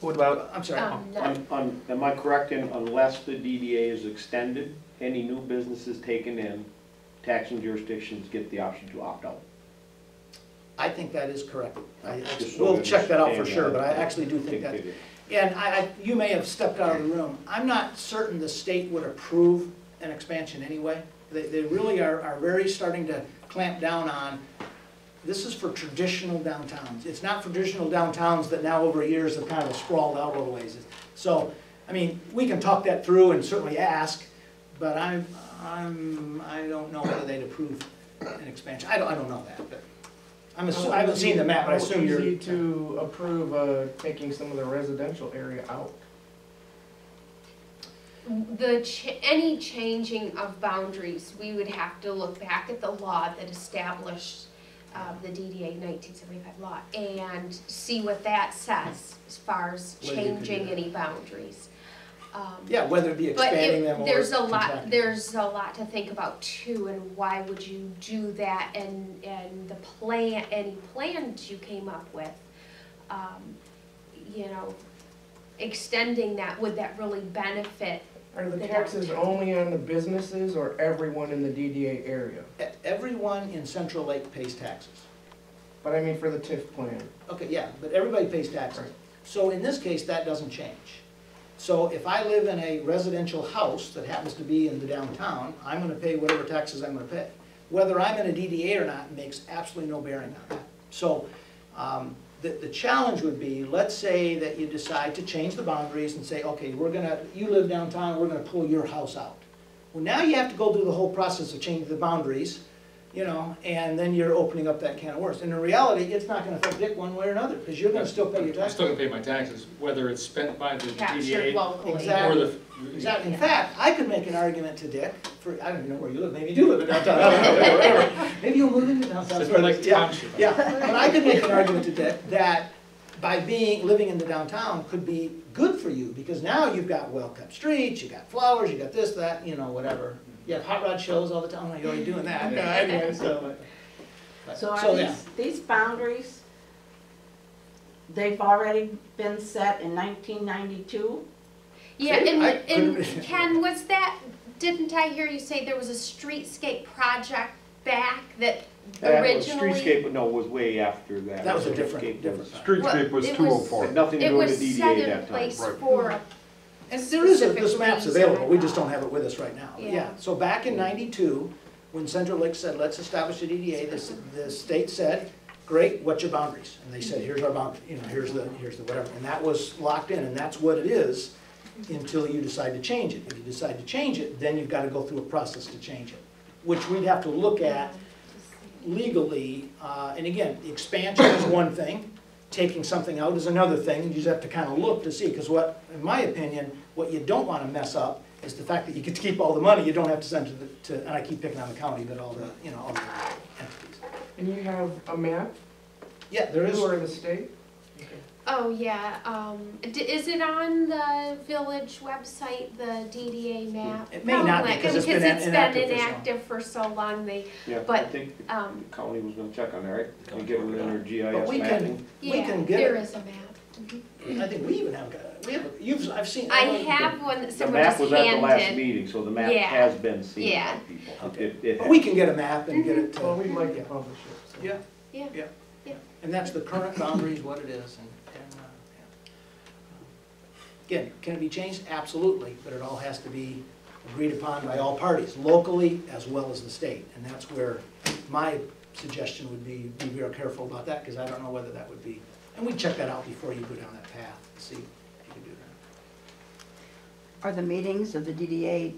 What about? I'm sorry. No. Am I correct in unless the DDA is extended, any new businesses taken in, taxing jurisdictions get the option to opt out? I think that is correct. Just so We'll I check that out for understand sure, that. but I actually do think that. it- And you may have stepped out of the room. I'm not certain the state would approve an expansion anyway. They really are very starting to clamp down on, this is for traditional downtowns. It's not for traditional downtowns that now over years have kind of sprawled out a little ways. So, I mean, we can talk that through and certainly ask, but I don't know whether they'd approve an expansion. I don't know that, but I haven't seen the map, but I assume you're. How easy to approve taking some of the residential area out? Any changing of boundaries, we would have to look back at the law that established the DDA 1975 law and see what that says as far as Whether you could do changing that. any boundaries. Yeah, whether it be But expanding them or there's contracting. there's a lot to think about too, and why would you do that, and the plan, any plans you came up with, you know, extending that, would that really benefit? Are the The taxes downtown. only on the businesses or everyone in the DDA area? Everyone in Central Lake pays taxes. But I mean for the TIF plan. Okay, yeah, but everybody pays taxes. Right. So in this case, that doesn't change. So if I live in a residential house that happens to be in the downtown, I'm gonna pay whatever taxes I'm gonna pay. Whether I'm in a DDA or not makes absolutely no bearing on that. So, the challenge would be, let's say that you decide to change the boundaries and say, okay, you live downtown, we're gonna pull your house out. Well, now you have to go through the whole process of changing the boundaries, you know, and then you're opening up that can of worms. And in reality, it's not gonna affect Dick one way or another, because you're gonna still pay your I'm taxes. still gonna pay my taxes, whether it's spent by the Captured DDA locally. Exactly. or the. Exactly. In fact, I could make an argument to Dick for, I don't even know where you live, maybe you do live in downtown, I don't know, whatever. Maybe you'll move into downtown. It's more like Yeah, township. yeah, but I could make an argument to Dick that by living in the downtown could be good for you, because now you've got well-kept streets, you got flowers, you got this, that, you know, whatever. You have hot rod shows all the time, you're already doing that. Anyway, so So yeah. are these boundaries, they've already been set in 1992? Yeah, I and couldn't- Ken, didn't I hear you say there was a streetscape project back that originally? Streetscape, no, was way after that. That was a Streetscape different. Streetscape was It 204. Had nothing to It do with was the set DDA in at that time. place Right. for a And there is, specific this map's reason, available, we I just thought. don't have it with us right now. Yeah. Yeah, so back in '92, when Central Lake said, let's establish a DDA, the state said, great, what's your boundaries? And they said, here's our boundary, you know, here's the whatever. And that was locked in, and that's what it is until you decide to change it. If you decide to change it, then you've got to go through a process to change it, which we'd have to look at legally. And again, expansion is one thing, taking something out is another thing, and you just have to kind of look to see, because in my opinion, what you don't want to mess up is the fact that you get to keep all the money, you don't have to send and I keep picking on the county, but all the entities. And you have a map? Yeah, there is. You or the state? Oh, yeah, is it on the village website, the DDA map? It may not be, Probably, because it's been inactive for so long. inactive for so long, Yeah, I but, think the um, county was gonna check on that, right? And get it in their But GIS we mapping. we yeah, can get there it. is a map. I think we even have, I've seen. I have one that The someone just map was at the last handed. meeting, so the map Yeah. has been seen Yeah. by people. Okay. It But has. we can get a map and get it to. Well, we'd like to publish it. So. Yeah, Yeah, yeah. yeah. And that's the current boundaries, what it is, yeah. Again, can it be changed? Absolutely, but it all has to be agreed upon by all parties, locally as well as the state. And that's where my suggestion would be very careful about that, because I don't know whether that would be, and we'd check that out before you go down that path, to see if you can do that. Are the meetings of the DDA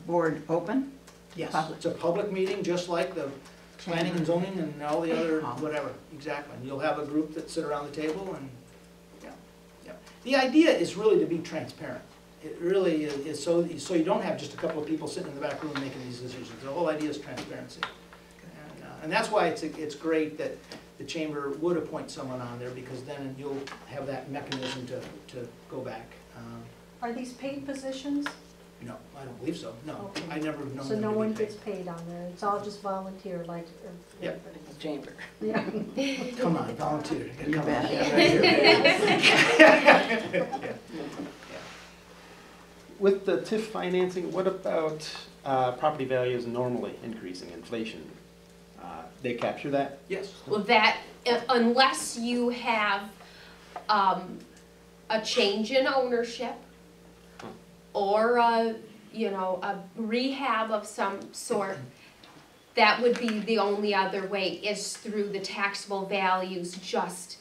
board open? Yes, Public. it's a public meeting, just like the planning and zoning and all the other, whatever, exactly. And you'll have a group that sit around the table and, yeah, yeah. The idea is really to be transparent. It really is so you don't have just a couple of people sitting in the back room making these decisions. The whole idea is transparency. And that's why it's great that the chamber would appoint someone on there, because then you'll have that mechanism to go back. Are these paid positions? No, I don't believe so, no. Okay. I never have known So them no to be one paid. gets paid on there, it's all just volunteer, like? Yep. The chamber. Yeah. Come on, volunteer. You Come on. bet. Yeah, right here. Yeah. With the TIF financing, what about property values normally increasing, inflation? They capture that? Yes. Well, that, unless you have, a change in ownership, or a rehab of some sort, that would be the only other way, is through the taxable values just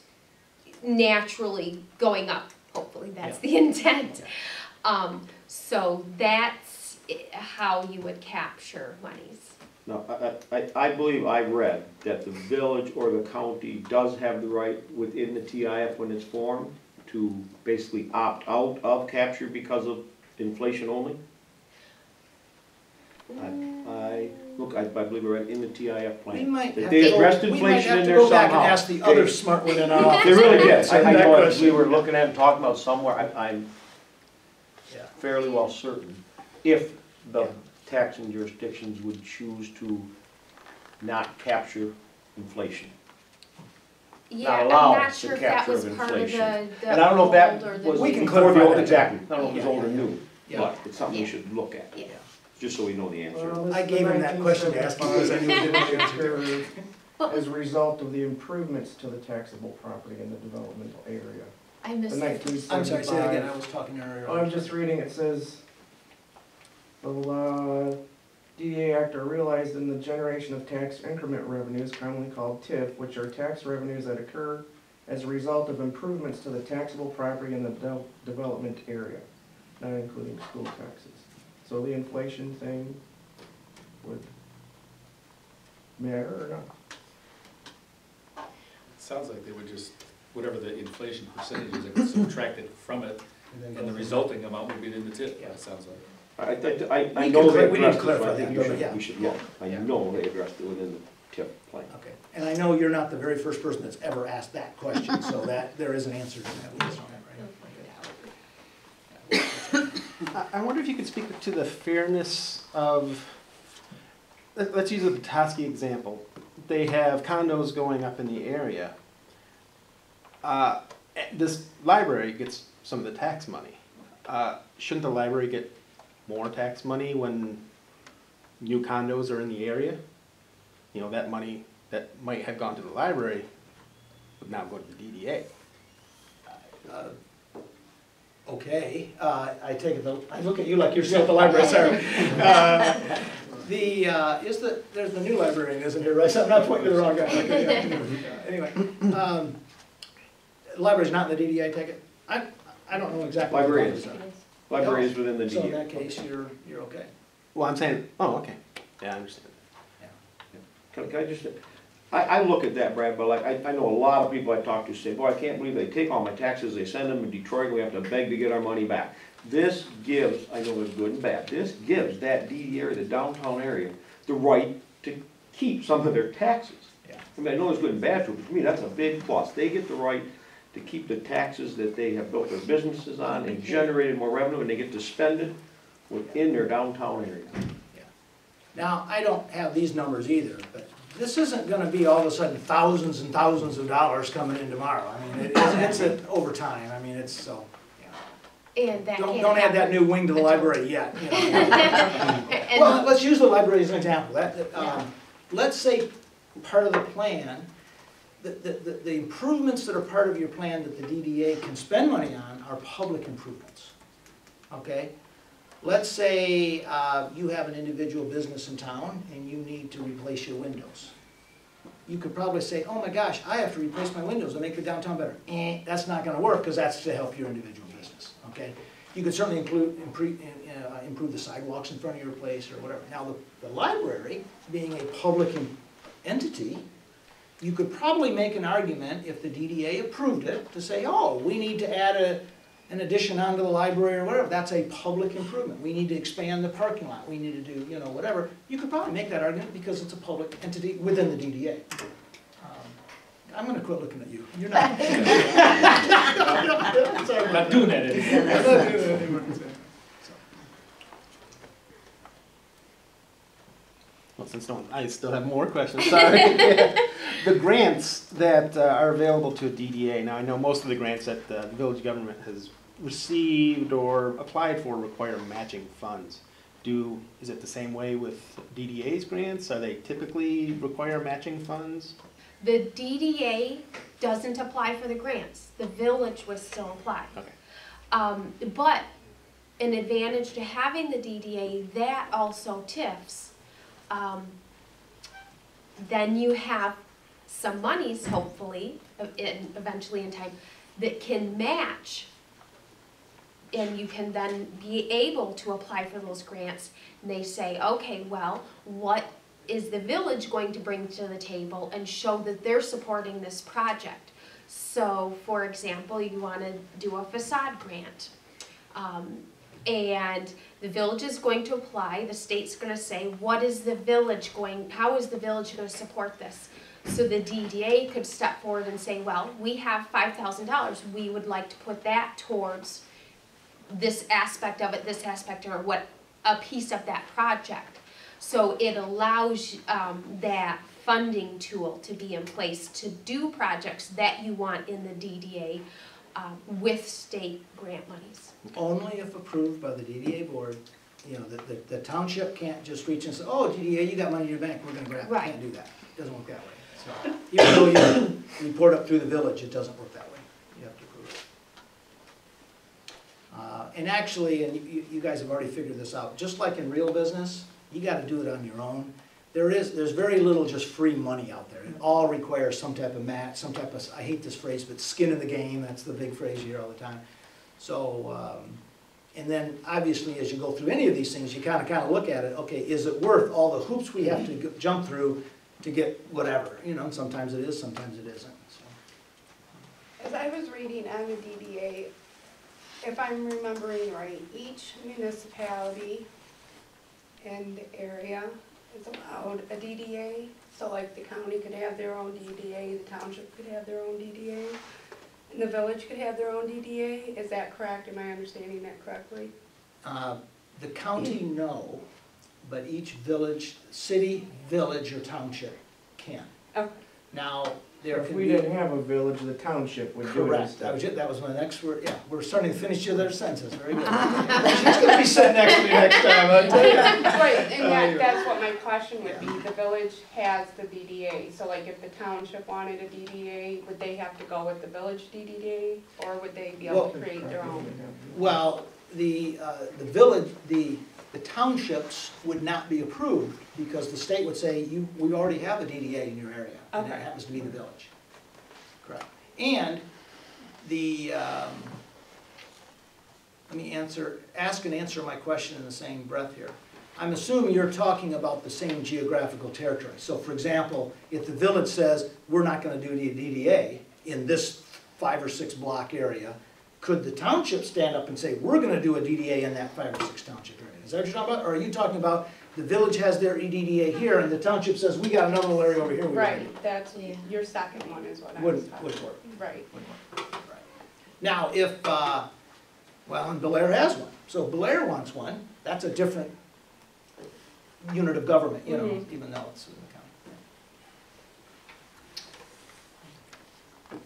naturally going up. Hopefully, that's the intent. So that's how you would capture monies. No, I believe I read that the village or the county does have the right within the TIF when it's formed to basically opt out of capture because of inflation only. I believe I read in the TIF plan. We might That have they to go, addressed we might inflation have in to there go back and somehow. ask the other smart one in our office. They really did. Answer I that know, as question. we were looking at and talking about somewhere, I'm Yeah. fairly well certain, if the taxing jurisdictions would choose to not capture inflation. Yeah, I'm allowed not to sure if that capture was of part of inflation. the And I don't know if that old or the was We can before clarify the old, that. exactly, I don't know if it was Yeah, old or yeah, new, yeah. but it's something we Yeah. should look at, Yeah. just so we know the answer. I gave him that question to ask because I knew he didn't answer. As a result of the improvements to the taxable property in the developmental area. I The missed it. 1975. I'm sorry, say it again, I was talking earlier. Oh, I'm just reading, it says, the DDA Act are realized in the generation of tax increment revenues, commonly called TIF, which are tax revenues that occur as a result of improvements to the taxable property in the development area, not including school taxes. So the inflation thing would matter or not? Sounds like they would just, whatever the inflation percentage is, they would subtract it from it, and the resulting amount would be in the tip, that sounds like. I know they We need to addressed this, clarify but I think that, yeah. we should look. I Yeah. know they addressed it within the TIF plan. Okay, and I know you're not the very first person that's ever asked that question, so that, there is an answer to that. We just don't have right now. I wonder if you could speak to the fairness of, let's use the Petoskey example. They have condos going up in the area. This library gets some of the tax money. Shouldn't the library get more tax money when new condos are in the area? You know, that money that might have gone to the library would now go to the DDA. Okay, I take it, I look at you like you're still at the library, sorry. There's the new librarian, isn't here, right? So I'm not pointing to the wrong guy. Okay, yeah. Anyway, library's not in the DDA, I take it? I don't know exactly. what the Library numbers is. are. Library is within the So in DDA. that case, you're okay. Well, I'm saying, oh, okay, yeah, I understand. Can I just, I look at that, Brad, but like, I know a lot of people I talk to say, boy, I can't believe they take all my taxes, they send them to Detroit, and we have to beg to get our money back. This gives, I know there's good and bad, this gives that DD area, the downtown area, the right to keep some of their taxes. Yeah. I mean, I know there's good and bad to it, but for me, that's a big plus. They get the right to keep the taxes that they have built their businesses on and generated more revenue, and they get to spend it within their downtown area. Now, I don't have these numbers either, but this isn't gonna be all of a sudden thousands and thousands of dollars coming in tomorrow. I mean, it's over time, I mean, it's so, yeah. And that Don't can't add that happen. new wing to the library yet, you know. Well, let's use the library as an example. Let's say part of the plan, the improvements that are part of your plan that the DDA can spend money on are public improvements, okay? Let's say you have an individual business in town and you need to replace your windows. You could probably say, oh my gosh, I have to replace my windows to make the downtown better. That's not gonna work because that's to help your individual business, okay? You could certainly improve the sidewalks in front of your place or whatever. Now, the library, being a public entity, you could probably make an argument, if the DDA approved it, to say, oh, we need to add an addition onto the library or whatever. That's a public improvement. We need to expand the parking lot. We need to do, you know, whatever. You could probably make that argument because it's a public entity within the DDA. I'm gonna quit looking at you. You're not. Sorry, I'm not doing that anymore. I'm not doing that anymore. Well, since I still have more questions, sorry. The grants that are available to a DDA, now I know most of the grants that the village government has received or applied for require matching funds. Is it the same way with DDA's grants? Are they typically require matching funds? The DDA doesn't apply for the grants. The village would still apply. Okay. But an advantage to having the DDA, that also TIFs. Then you have some monies, hopefully, eventually in time, that can match. And you can then be able to apply for those grants. And they say, okay, well, what is the village going to bring to the table and show that they're supporting this project? So, for example, you want to do a facade grant. And the village is going to apply, the state's going to say, how is the village going to support this? So the DDA could step forward and say, well, we have $5,000, we would like to put that towards this aspect of it, or a piece of that project. So it allows that funding tool to be in place to do projects that you want in the DDA with state grant monies. Only if approved by the DDA board. You know, the township can't just reach and say, oh, DDA, you got money in your bank, we're gonna grab it. Right. Can't do that. It doesn't work that way. So, even though you report up through the village, it doesn't work that way. You have to approve it. And actually, and you guys have already figured this out, just like in real business, you gotta do it on your own. There's very little just free money out there. It all requires some type of match, some type of, I hate this phrase, but skin in the game, that's the big phrase you hear all the time. So, and then obviously as you go through any of these things, you kind of look at it, okay, is it worth all the hoops we have to jump through to get whatever? You know, sometimes it is, sometimes it isn't. So. As I was reading on the DDA, if I'm remembering right, each municipality and area is allowed a DDA. So like the county could have their own DDA, the township could have their own DDA, and the village could have their own DDA. Is that correct? Am I understanding that correctly? The county, no, but each village, city, village, or township can. Okay. Now, there If can we be. didn't have a village, the township would do it Correct, instead. that was my next word, yeah, we're starting to finish each other's sentences, very good. She's gonna be sitting next to me next time, I'll tell you. Right, and that's what my question would be. The village has the DDA, so like if the township wanted a DDA, would they have to go with the village DDA, or would they be able to create their own? Well, the village, the townships would not be approved because the state would say, we already have a DDA in your area, and that Okay. happens to be the village. Correct. And let me ask and answer my question in the same breath here. I'm assuming you're talking about the same geographical territory. So for example, if the village says, we're not gonna do the DDA in this 5 or 6 block area, could the township stand up and say, we're gonna do a DDA in that 5 or 6 township area? Is that what you're talking about? Or are you talking about the village has their EDDA here and the township says, we got another little area over here? Right, that's, your second one is what I was talking Would work. Right. Right. Now, if, well, and Belair has one. So if Belair wants one, that's a different unit of government, you know, even though it's in the county.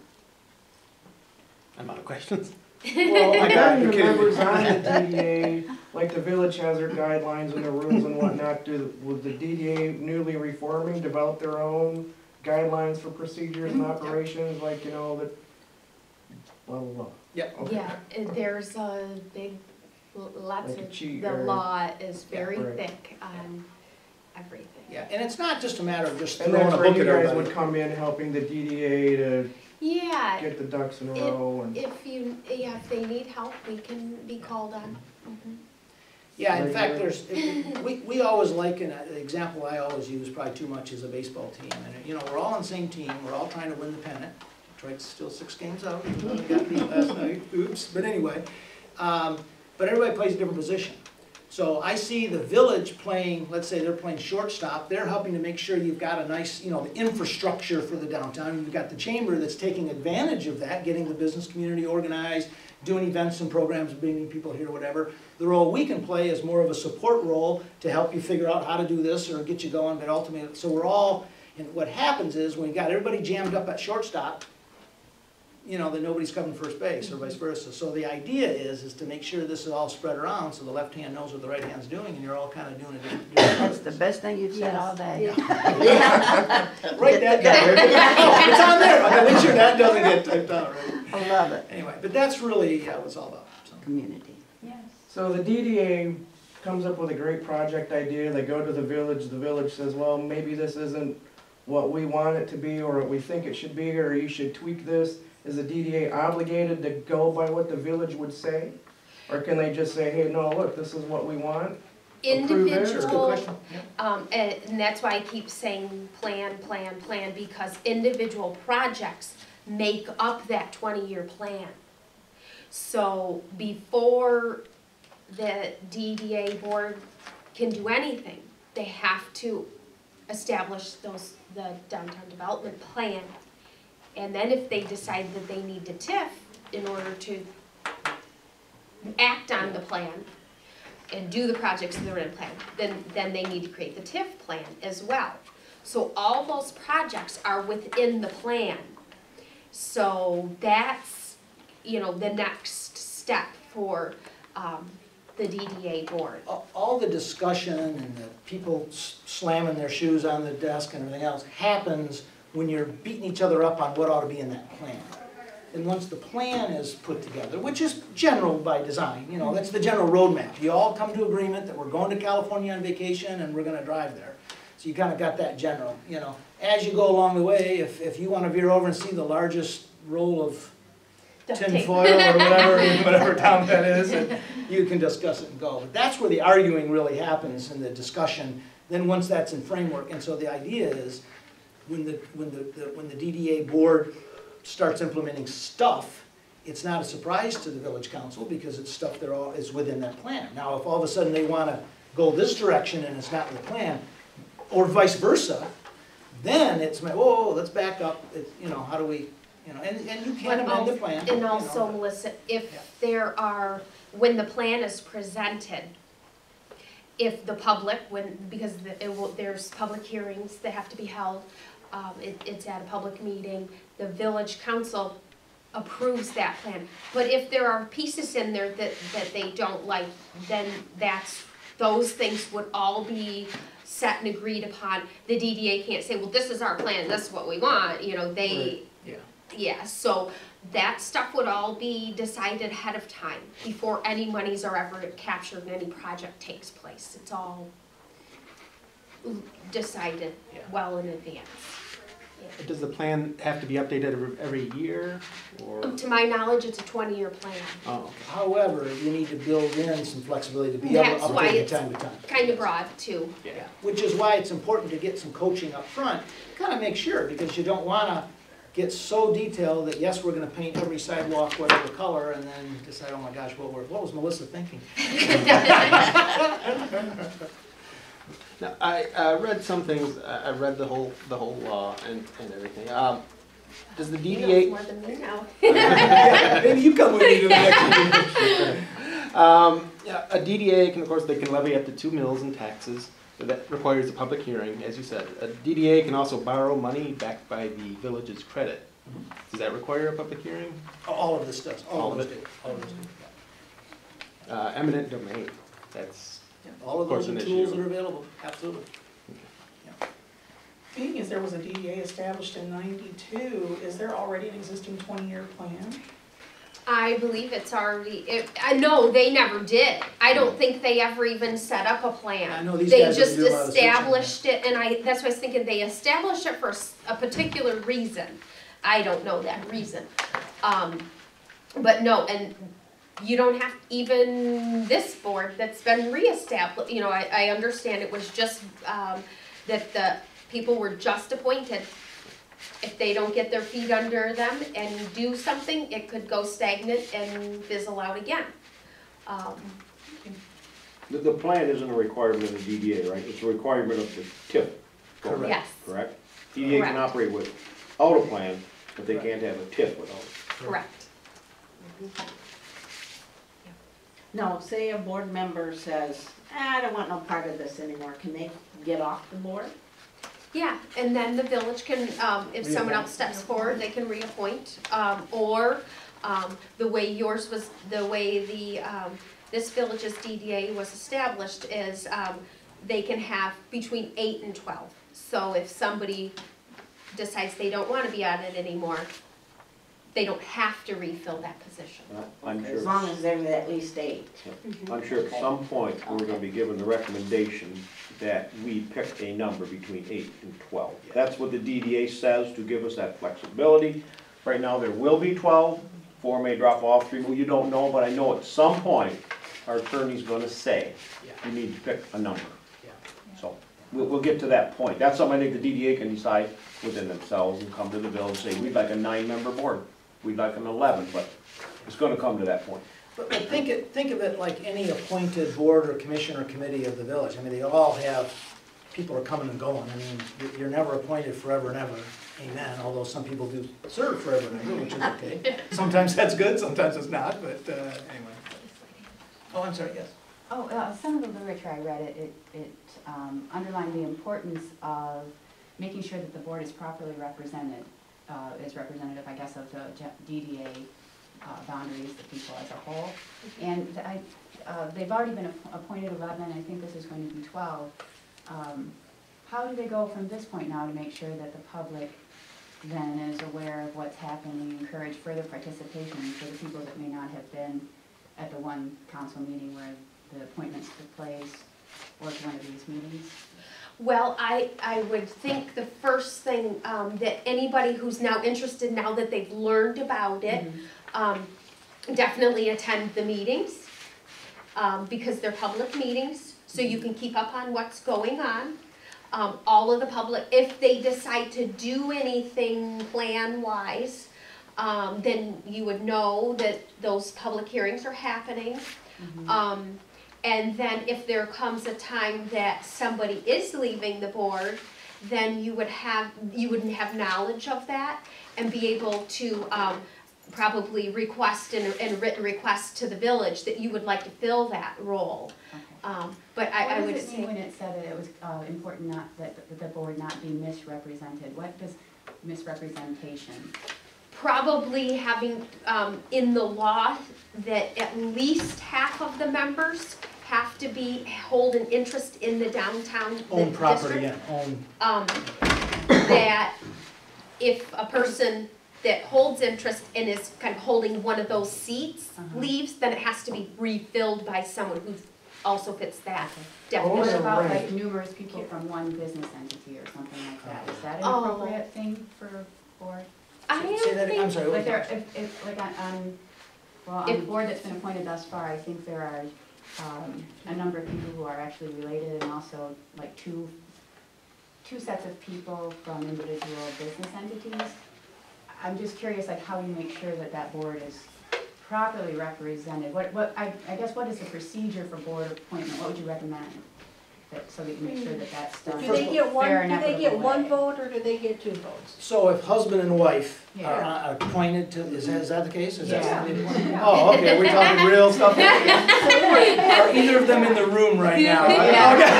I'm out of questions. Well, I got the members on the DDA, like the village has their guidelines and their rules and whatnot. Would the DDA newly reforming develop their own guidelines for procedures and operations, like, you know, that, blah, blah, blah? Yeah. Okay. Yeah, and there's a big, lots Like a of, cheat the or- law is very right. thick on everything. Yeah, and it's not just a matter of just And throwing that's a where book you at guys everybody. would come in helping the DDA to Yeah, get the ducks in a row and. if they need help, we can be called on. Yeah, in fact, Regular. we always liken, the example I always use probably too much is a baseball team. And, you know, we're all on the same team, we're all trying to win the pennant. Detroit's still 6 games out, even though they got beat last night, oops, but anyway. But everybody plays a different position. So I see the village playing, let's say they're playing shortstop, they're helping to make sure you've got a nice, you know, the infrastructure for the downtown. You've got the chamber that's taking advantage of that, getting the business community organized, doing events and programs, bringing people here, whatever. The role we can play is more of a support role to help you figure out how to do this or get you going, but ultimately, so we're all, and what happens is when you got everybody jammed up at shortstop, you know, then nobody's covering first base or vice versa. So the idea is to make sure this is all spread around so the left hand knows what the right hand's doing and you're all kind of doing it different. That's the best thing you've said all day. Write that down. Oh, it's on there. Okay, make sure that doesn't get typed out, right? I love it. Anyway, but that's really what it's all about. So. Community. So the DDA comes up with a great project idea, they go to the village says, well, maybe this isn't what we want it to be, or what we think it should be, or you should tweak this. Is the DDA obligated to go by what the village would say? Or can they just say, hey, no, look, this is what we want? Approve it, or- That's a good question. Yeah. And that's why I keep saying plan, because individual projects make up that 20-year plan. So before the DDA board can do anything, they have to establish the downtown development plan. And then if they decide that they need to TIF in order to act on the plan and do the projects that are in plan, then they need to create the TIF plan as well. So all those projects are within the plan. So that's, you know, the next step for the DDA board. All the discussion and the people slamming their shoes on the desk and everything else happens when you're beating each other up on what ought to be in that plan. And once the plan is put together, which is general by design, you know, that's the general roadmap. You all come to agreement that we're going to California on vacation and we're gonna drive there. So you kind of got that general, you know. As you go along the way, if you want to veer over and see the largest roll of tin foil or whatever, in whatever town that is, and you can discuss it and go. But that's where the arguing really happens and the discussion. Then once that's in framework, and so the idea is when the DDA board starts implementing stuff, it's not a surprise to the village council because it's stuff that is within that plan. Now, if all of a sudden they want to go this direction and it's not in the plan, or vice versa, then it's like, whoa, let's back up. You know, how do we, you know, and you can amend the plan. And also, Melissa, if there are, when the plan is presented, if the public, because there's public hearings that have to be held, it's at a public meeting, the village council approves that plan. But if there are pieces in there that they don't like, then those things would all be set and agreed upon. The DDA can't say, well, this is our plan, this is what we want, you know, they, right. yeah, so that stuff would all be decided ahead of time before any monies are ever captured and any project takes place. It's all decided well in advance. Yeah. Does the plan have to be updated every year, or? To my knowledge, it's a 20-year plan. Oh, okay. However, you need to build in some flexibility to be able to update it time to time. Kind of broad too. Yeah, which is why it's important to get some coaching up front, kind of make sure, because you don't want to get so detailed that, yes, we're going to paint every sidewalk whatever color, and then decide, oh my gosh, what was Melissa thinking? Now, I read some things. I read the whole law and everything. Does the You know DDA? more than me now. Maybe you come with me to the next meeting. A DDA can, of course, they can levy up to 2 mills in taxes. That requires a public hearing, as you said. A DDA can also borrow money backed by the village's credit. Does that require a public hearing? All of this does. All of it. All of it. Eminent domain. That's all of those are tools that are available. Absolutely. Being as there was a DDA established in '92, is there already an existing 20-year plan? I believe it's already, no, they never did. I don't think they ever even set up a plan. I know these They guys just do a lot of established it, and that's why I was thinking they established it for a particular reason. I don't know that reason. But no, and you don't have, even this board that's been reestablished, you know, I understand it was just that the people were just appointed. If they don't get their feet under them and do something, it could go stagnant and fizzle out again. The plan isn't a requirement of the DDA, right? It's a requirement of the TIF. Correct. Yes. Correct? DDA can operate without a plan, but they can't have a TIF without it. Correct. Now, say a board member says, I don't want no part of this anymore, can they get off the board? Yeah, and then the village can, if someone else steps forward, they can reappoint. Or the way yours was, the way this village's DDA was established is they can have between 8 and 12. So if somebody decides they don't want to be on it anymore, they don't have to refill that position. I'm sure. As long as there's at least 8. I'm sure at some point, we're gonna be given the recommendation that we pick a number between 8 and 12. That's what the DDA says, to give us that flexibility. Right now, there will be 12, 4 may drop off, 3, well, you don't know, but I know at some point, our attorney's gonna say, you need to pick a number. So, we'll get to that point. That's something I think the DDA can decide within themselves and come to the village and say, we'd like a 9-member board. We'd like an 11, but it's gonna come to that point. But think of it like any appointed board or commission or committee of the village. I mean, they all have, people are coming and going. I mean, you're never appointed forever and ever. Amen. Although some people do serve forever and ever, which is okay. Sometimes that's good, sometimes it's not, but anyway. Oh, I'm sorry, yes. Oh, some of the literature I read, it underlined the importance of making sure that the board is properly represented, is representative, I guess, of the DDA boundaries, the people as a whole. And they've already been appointed 11, I think this is going to be 12. How do they go from this point now to make sure that the public then is aware of what's happening, encourage further participation for the people that may not have been at the one council meeting where the appointments took place, or to one of these meetings? Well, I would think the first thing that anybody who's now interested, now that they've learned about it, definitely attend the meetings, because they're public meetings, so you can keep up on what's going on. All of the public, if they decide to do anything plan-wise, then you would know that those public hearings are happening. And then if there comes a time that somebody is leaving the board, then you wouldn't have knowledge of that and be able to probably request and written request to the village that you would like to fill that role. Okay. But I would say. What does it mean when it said that it was important not that the board not be misrepresented? What does misrepresentation? Probably having in the law that at least half of the members have to hold an interest in the downtown Own property, district. own. That if a person that holds interest and is kind of holding one of those seats leaves, then it has to be refilled by someone who also fits that definition. What about like numerous people from one business entity or something like that? Is that an appropriate thing for a board? Say that again, I'm sorry. Like if like on the board that's been appointed thus far, I think there are a number of people who are actually related, and also like two sets of people from individual business entities. I'm just curious, like, how you make sure that that board is properly represented. I guess what is the procedure for board appointment? What would you recommend? So that you make sure that that's done. Do they get one, fair and do they get equitable one way. vote, or do they get two votes? So if husband and wife Yeah. are appointed to, is that the case? Is that Yeah. something? Oh, okay, we're talking real stuff. Are either of them in the room right now? Okay.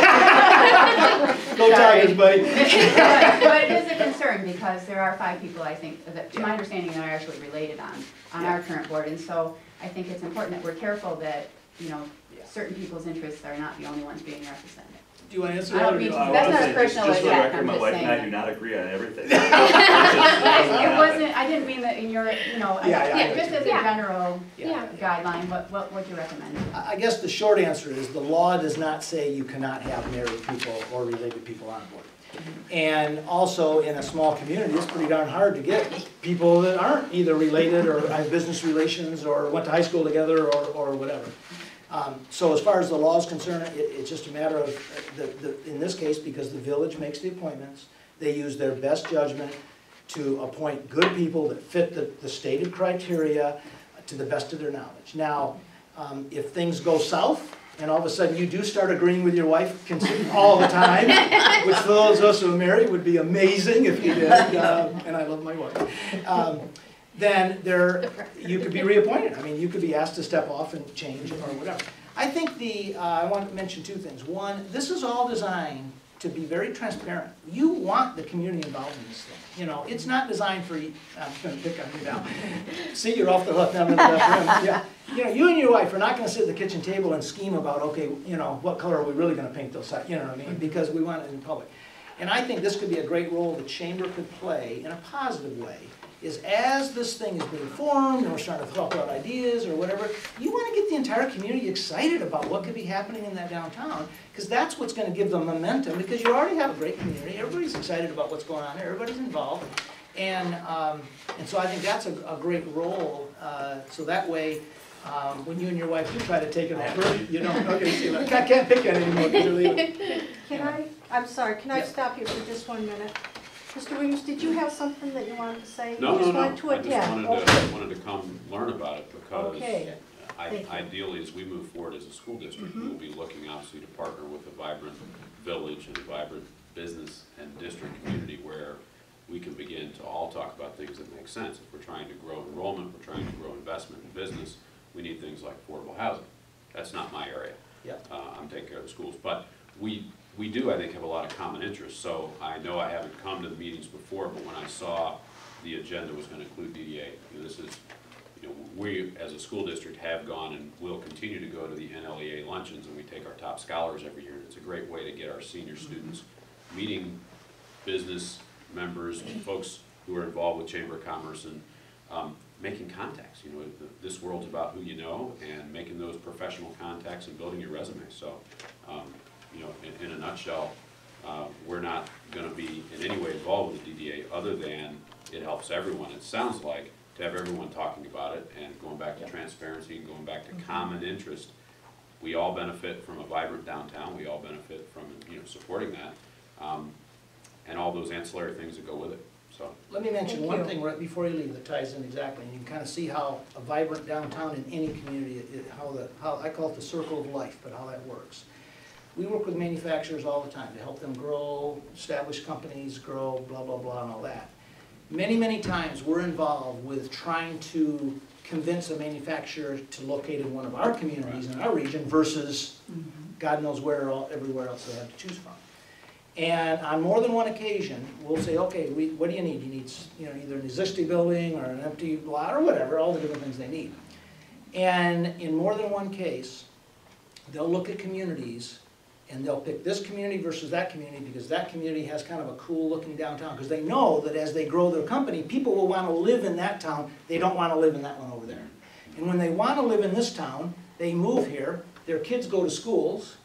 Go Tigers, buddy. But it is a concern because there are 5 people, I think, that, to my understanding, that are actually related on our current board. And so I think it's important that we're careful that, you know, certain people's interests are not the only ones being represented. Do you want to answer I that? don't mean to, that's not a personal Just for the attack, record, I'm my just wife saying and I that. do not agree on everything. It wasn't, I didn't mean that in your, you know, just as a general guideline, what would you recommend? I guess the short answer is the law does not say you cannot have married people or related people on board. And also in a small community, it's pretty darn hard to get people that aren't either related or have business relations or went to high school together or whatever. So as far as the law is concerned, it's just a matter of, in this case, because the village makes the appointments, they use their best judgment to appoint good people that fit the stated criteria to the best of their knowledge. Now, if things go south, and all of a sudden you do start agreeing with your wife all the time, which for those of us who are married would be amazing if you did, and I love my wife. Then you could be reappointed. I mean, you could be asked to step off and change or whatever. I think I want to mention 2 things. One, this is all designed to be very transparent. You want the community involved in this thing. You know, it's not designed for, I'm going to pick on you now. See, you're off the hook now. Yeah. You know, you and your wife are not going to sit at the kitchen table and scheme about, okay, you know, what color are we really going to paint those sides? You know what I mean? Because we want it in public. And I think this could be a great role the chamber could play in a positive way, is as this thing is being formed and we're starting to throw out ideas or whatever, you want to get the entire community excited about what could be happening in that downtown, because that's what's going to give them momentum, because you already have a great community, everybody's excited about what's going on there, everybody's involved, and so I think that's a great role, so that way, when you and your wife do try to take it over, you don't, okay, see, I can't pick on it anymore because you're leaving. I'm sorry, can I stop you for just 1 minute? Mr. Williams, did you have something that you wanted to say? No. You just wanted to I just attend. wanted to come learn about it because Okay. ideally, as we move forward as a school district, we'll be looking obviously to partner with a vibrant village and a vibrant business and district community where we can begin to all talk about things that make sense. If we're trying to grow enrollment, we're trying to grow investment in business, we need things like affordable housing. That's not my area. Yeah. I'm taking care of the schools, but we we do, I think, have a lot of common interests. So I know I haven't come to the meetings before, but when I saw the agenda was going to include DDA, this is, we as a school district have gone and will continue to go to the NLEA luncheons, and we take our top scholars every year. It's a great way to get our senior students meeting business members, folks who are involved with Chamber of Commerce, and making contacts. This world's about who you know, and making those professional contacts and building your resume. So, in a nutshell, we're not going to be in any way involved with the DDA other than it helps everyone. It sounds like to have everyone talking about it and going back to transparency and going back to common interest. We all benefit from a vibrant downtown. We all benefit from supporting that, and all those ancillary things that go with it. So let me mention one thing right before you leave that ties in exactly, and you can kind of see how a vibrant downtown in any community, how I call it the circle of life, but how that works. We work with manufacturers all the time to help them grow, establish companies, grow, blah, blah, blah, and all that. Many, many times we're involved with trying to convince a manufacturer to locate in one of our communities in our region versus God knows where, everywhere else they have to choose from. And on more than one occasion, we'll say, okay, what do you need? You need either an existing building or an empty lot or whatever, all the different things they need. And in more than one case, they'll look at communities and they'll pick this community versus that community because that community has kind of a cool looking downtown, because they know that as they grow their company, people will want to live in that town. They don't want to live in that one over there. And when they want to live in this town, they move here, their kids go to schools,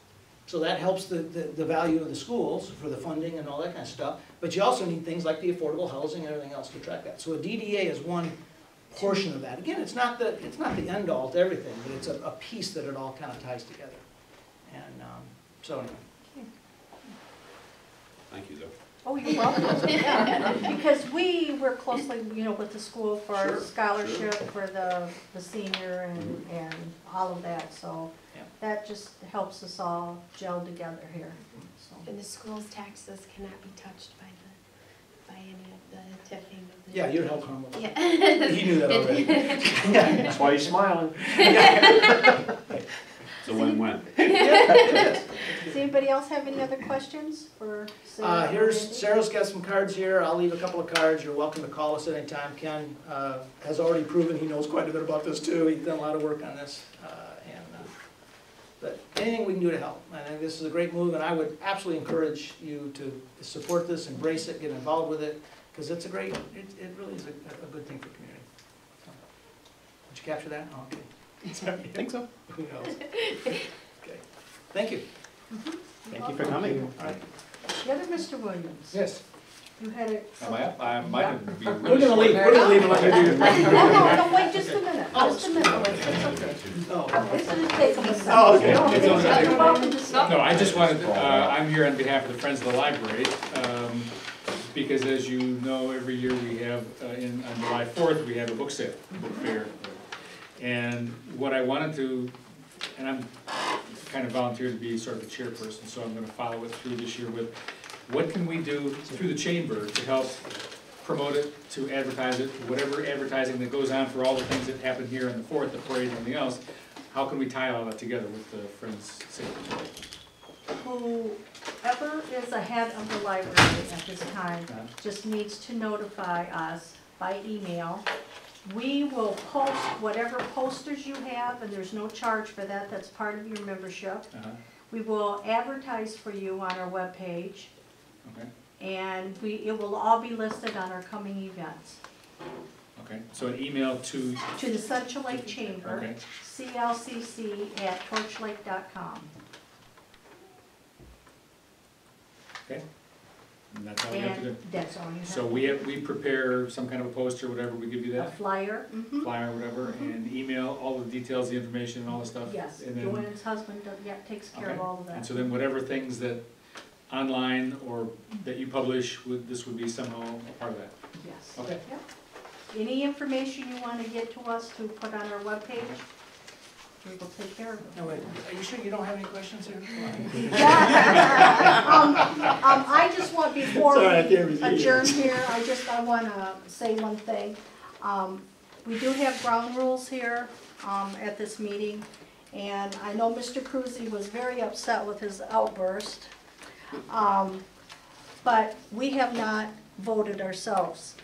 so that helps the value of the schools for the funding and all that kind of stuff. But you also need things like the affordable housing and everything else to attract that. So a DDA is one portion of that. Again, it's not the end all to everything, but it's a piece that it all kind of ties together. And so anyway. thank you, though. Oh, you're welcome. Yeah, because we work closely, with the school for scholarship for the senior and all of that. So that just helps us all gel together here. So. And the school's taxes cannot be touched by any of the tipping of the. Yeah, you're held harmless. Yeah. He knew that already. That's why he's smiling. It's a win-win. Does anybody else have any other questions for Sarah? Sarah's got some cards here. I'll leave a couple of cards. You're welcome to call us anytime. Ken has already proven he knows quite a bit about this too. He's done a lot of work on this. But anything we can do to help. I think this is a great move, and I would absolutely encourage you to support this, embrace it, get involved with it, because it's a great, it really is a good thing for the community. So, did you capture that? Oh, okay. I think so. Who knows? Okay. Thank you. Thank you for coming. All right. The other Mr. Williams. Yes. You had it. Am I up? I might be We're gonna leave. We're gonna leave and let you do your thing. No, wait just a minute. Just a minute. It's okay. This is taking us. Oh, okay. You're welcome to stop. No, I just wanted, I'm here on behalf of the Friends of the Library, because as you know, every year we have, on July 4th, we have a book sale, book fair. And what I wanted to, and I'm kind of volunteered to be sort of the chairperson, so I'm gonna follow it through this year with, what can we do through the chamber to help promote it, to advertise it, whatever advertising that goes on for all the things that happen here on the 4th, the parade and everything else, how can we tie all that together with the Friends Sale? Whoever is ahead of the library at this time just needs to notify us by email. We will post whatever posters you have, and there's no charge for that, that's part of your membership. We will advertise for you on our webpage. Okay. And it will all be listed on our coming events. Okay, so an email to the Central Lake Chamber, okay. clcc@torchlake.com. Okay, and that's all we have to do? That's all you have. So we prepare some kind of a poster, whatever, we give you A that? flyer. Flyer, whatever, and email all the details, the information and all the stuff? Yes, And then, Joanna's husband takes care of all of that. and so then whatever things that online or that you publish, this would be somehow a part of that? Yes. Okay. Yep. Any information you want to get to us to put on our webpage, we will take care of it. No, wait, are you sure you don't have any questions here? I just want, before Sorry, we adjourn here, I want to say one thing. We do have ground rules here at this meeting, and I know Mr. Kruse was very upset with his outburst. But we have not voted ourselves.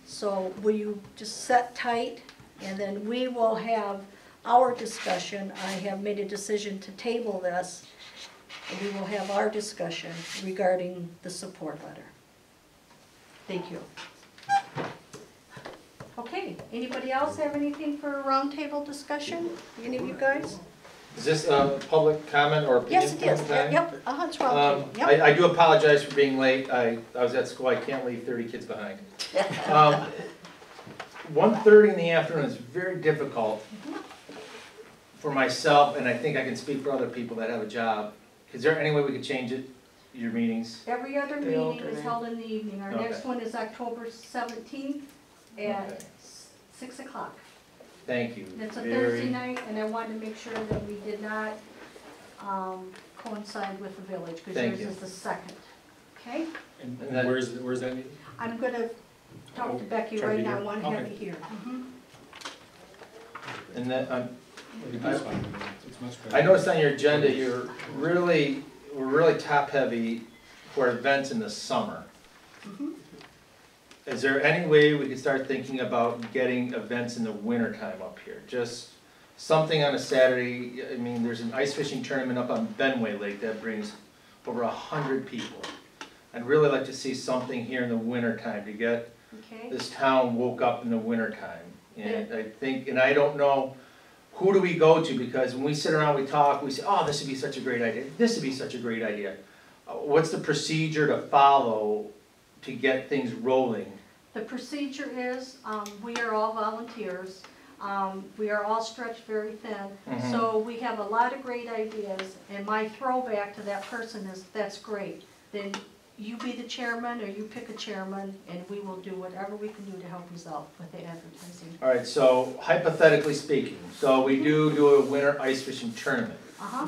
So will you just sit tight, and then we will have our discussion. I have made a decision to table this, and we will have our discussion regarding the support letter. Thank you. Okay, anybody else have anything for a roundtable discussion? Any of you guys? Is this a public comment or opinion? Yes, it is. time? Yep, it's roundtable. Yep. I do apologize for being late. I was at school, I can't leave 30 kids behind. 1:30 in the afternoon is very difficult for myself, and I think I can speak for other people that have a job. Is there any way we could change it, your meetings? Every other meeting is held in the evening. Our Okay. next one is October 17th at Okay. 6 o'clock. Thank you. It's a Very- Thursday night, and I wanted to make sure that we did not coincide with the village, because Thank yours you. is the second. Okay? And then- where's that meeting? I'm gonna talk to Becky Try to right be now. I here? want to have Okay. you here. And then, It's fine. It's much better. I noticed on your agenda, we're really top-heavy for events in the summer. Is there any way we could start thinking about getting events in the wintertime up here? Just something on a Saturday. I mean, there's an ice fishing tournament up on Benway Lake that brings over 100 people. I'd really like to see something here in the wintertime to get Okay? this town woke up in the wintertime. And I think, and I don't know, who do we go to? Because when we sit around, we talk, we say, oh, this would be such a great idea, this would be such a great idea. What's the procedure to follow to get things rolling? The procedure is, we are all volunteers. We are all stretched very thin. So we have a lot of great ideas, and my throwback to that person is, that's great. Then you be the chairman, or you pick a chairman, and we will do whatever we can do to help yourself with the advertising. All right, so hypothetically speaking, so we do a winter ice fishing tournament.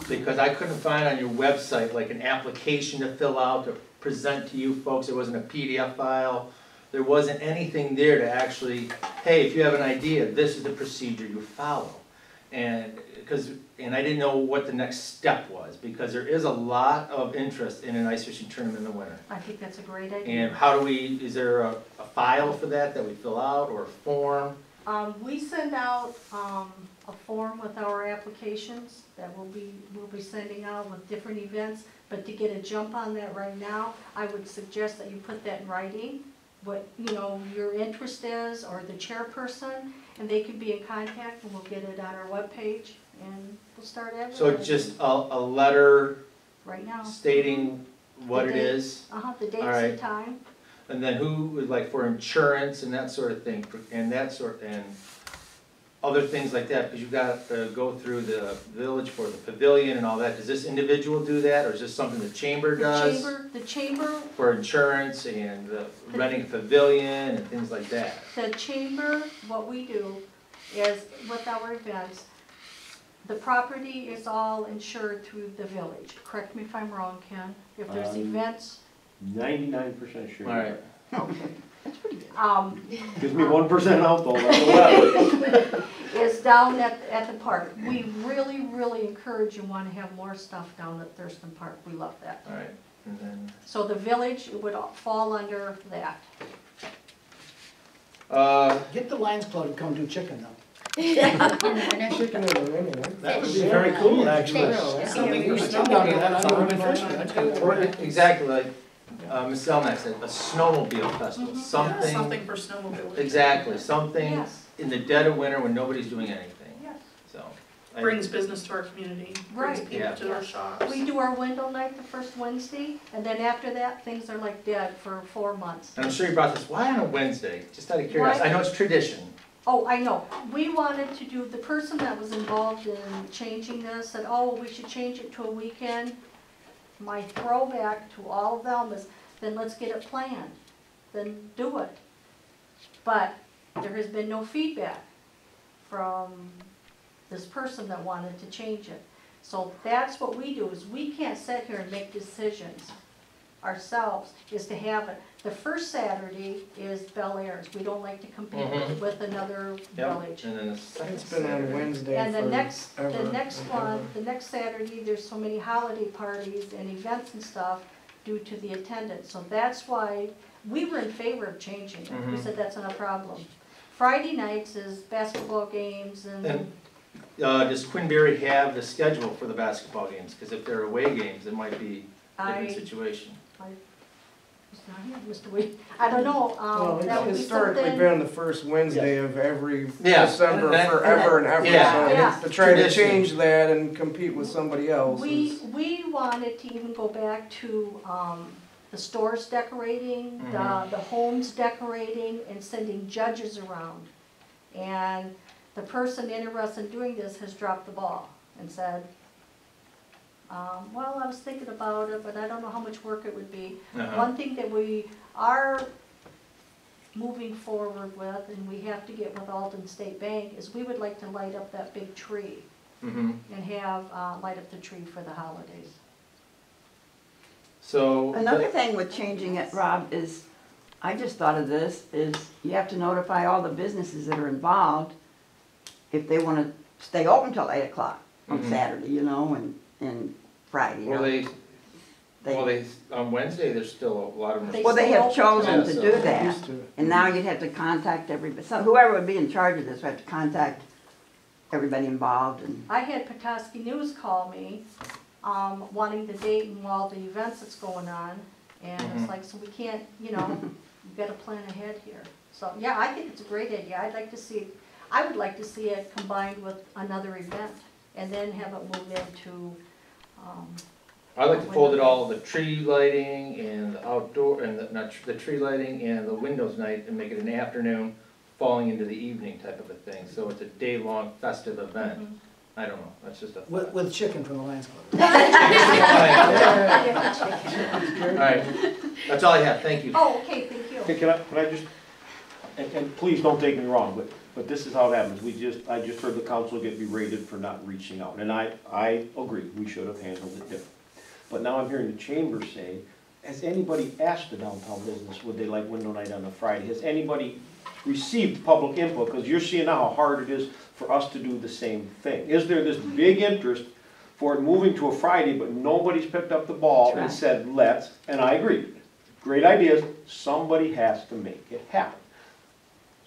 Because I couldn't find on your website like an application to fill out, to present to you folks. There wasn't a PDF file. There wasn't anything there to actually, hey, if you have an idea, this is the procedure you follow. And I didn't know what the next step was, because there is a lot of interest in an ice fishing tournament in the winter. I think that's a great idea. And how do we, is there a file for that we fill out, or a form? We send out a form with our applications that we'll be sending out with different events. But to get a jump on that right now, I would suggest that you put that in writing, what your interest is, or the chairperson, and they could be in contact, and we'll get it on our webpage, and we'll start advertising. So just a letter right now stating what it date. is? The dates All right. and time. And then who, like for insurance and that sort of thing, and other things like that, because you've got to go through the village for the pavilion and all that. Does this individual do that, or is this something the chamber does? The chamber. For insurance and renting a pavilion and things like that? The chamber, what we do is, with our events, the property is all insured through the village. Correct me if I'm wrong, Ken. If there's events. 99% sure. All right. Okay, that's pretty good. Gives me 1% out though, that's a lot. Is down at the park. We really, really encourage and want to have more stuff down at Thurston Park. We love that. All right, and then. So the village would fall under that. Get the Lions Club to come do chicken though. That would be very cool, actually. Exactly, like Ms. Zelenak said, a snowmobile festival, something. Something for snowmobiles. Exactly, something Yes. in the dead of winter when nobody's doing anything, Yes. so. Brings business to our community, brings Right. people to our shops. We do our window night the first Wednesday, and then after that, things are like dead for 4 months. And I'm sure you brought this, why on a Wednesday? Just out of curiosity, I know it's tradition. Oh, I know. We wanted to do, the person that was involved in changing this said, oh, we should change it to a weekend. My throwback to all of them is, then let's get it planned, then do it. But there has been no feedback from this person that wanted to change it. So that's what we do, is we can't sit here and make decisions ourselves, is to have it. The first Saturday is Bel Air's. We don't like to compete with another village. And then the second It's been on Wednesday And the for next ever one, and ever. the next Saturday, there's so many holiday parties and events and stuff due to the attendance. So that's why we were in favor of changing it. We Mhm. said that's not a problem. Friday nights is basketball games and Does Quinberry have the schedule for the basketball games? Because if they're away games, it might be a different situation. It's not here, Mr. Wade. I don't know, Well, that would it's be historically something. been the first Wednesday of every Yeah. December And that- forever and ever. Yeah. So to try to Tradition. change that and compete with somebody else is. We wanted to even go back to, the stores decorating, the homes decorating, and sending judges around. And the person interested in doing this has dropped the ball and said, well, I was thinking about it, but I don't know how much work it would be. One thing that we are moving forward with, and we have to get with Alton State Bank, is we would like to light up that big tree and have, light up the tree for the holidays. So. Another thing with changing it, Rob, is, I just thought of this, is you have to notify all the businesses that are involved if they wanna stay open till 8 o'clock on Saturday, you know, and Friday. Well, on Wednesday, there's still a lot of them. Well, they have chosen Yeah, to so- do that, and now you'd have to contact everybody, so whoever would be in charge of this would have to contact everybody involved and. I had Petoskey News call me, wanting the date and all the events that's going on, and it's like, so we can't, you know, we've gotta plan ahead here. So, yeah, I think it's a great idea, I would like to see it combined with another event, and then have it move into, I like to fold it all, the tree lighting and the outdoor, and the tree lighting and the windows night, and make it an afternoon falling into the evening type of a thing, so it's a day-long festive event. I don't know, that's just a thought. With chicken from the Lions Club. All right, that's all I have, thank you. Oh, okay, thank you. Okay, can I just, and please don't take me wrong, but this is how it happens. I just heard the council get berated for not reaching out, and I agree, we should have handled it different. But now I'm hearing the chamber say, has anybody asked the downtown business, would they like window night on a Friday? Has anybody received public input? Because you're seeing now how hard it is for us to do the same thing. Is there this big interest for it moving to a Friday, but nobody's picked up the ball and said, let's, and I agree, great ideas, somebody has to make it happen.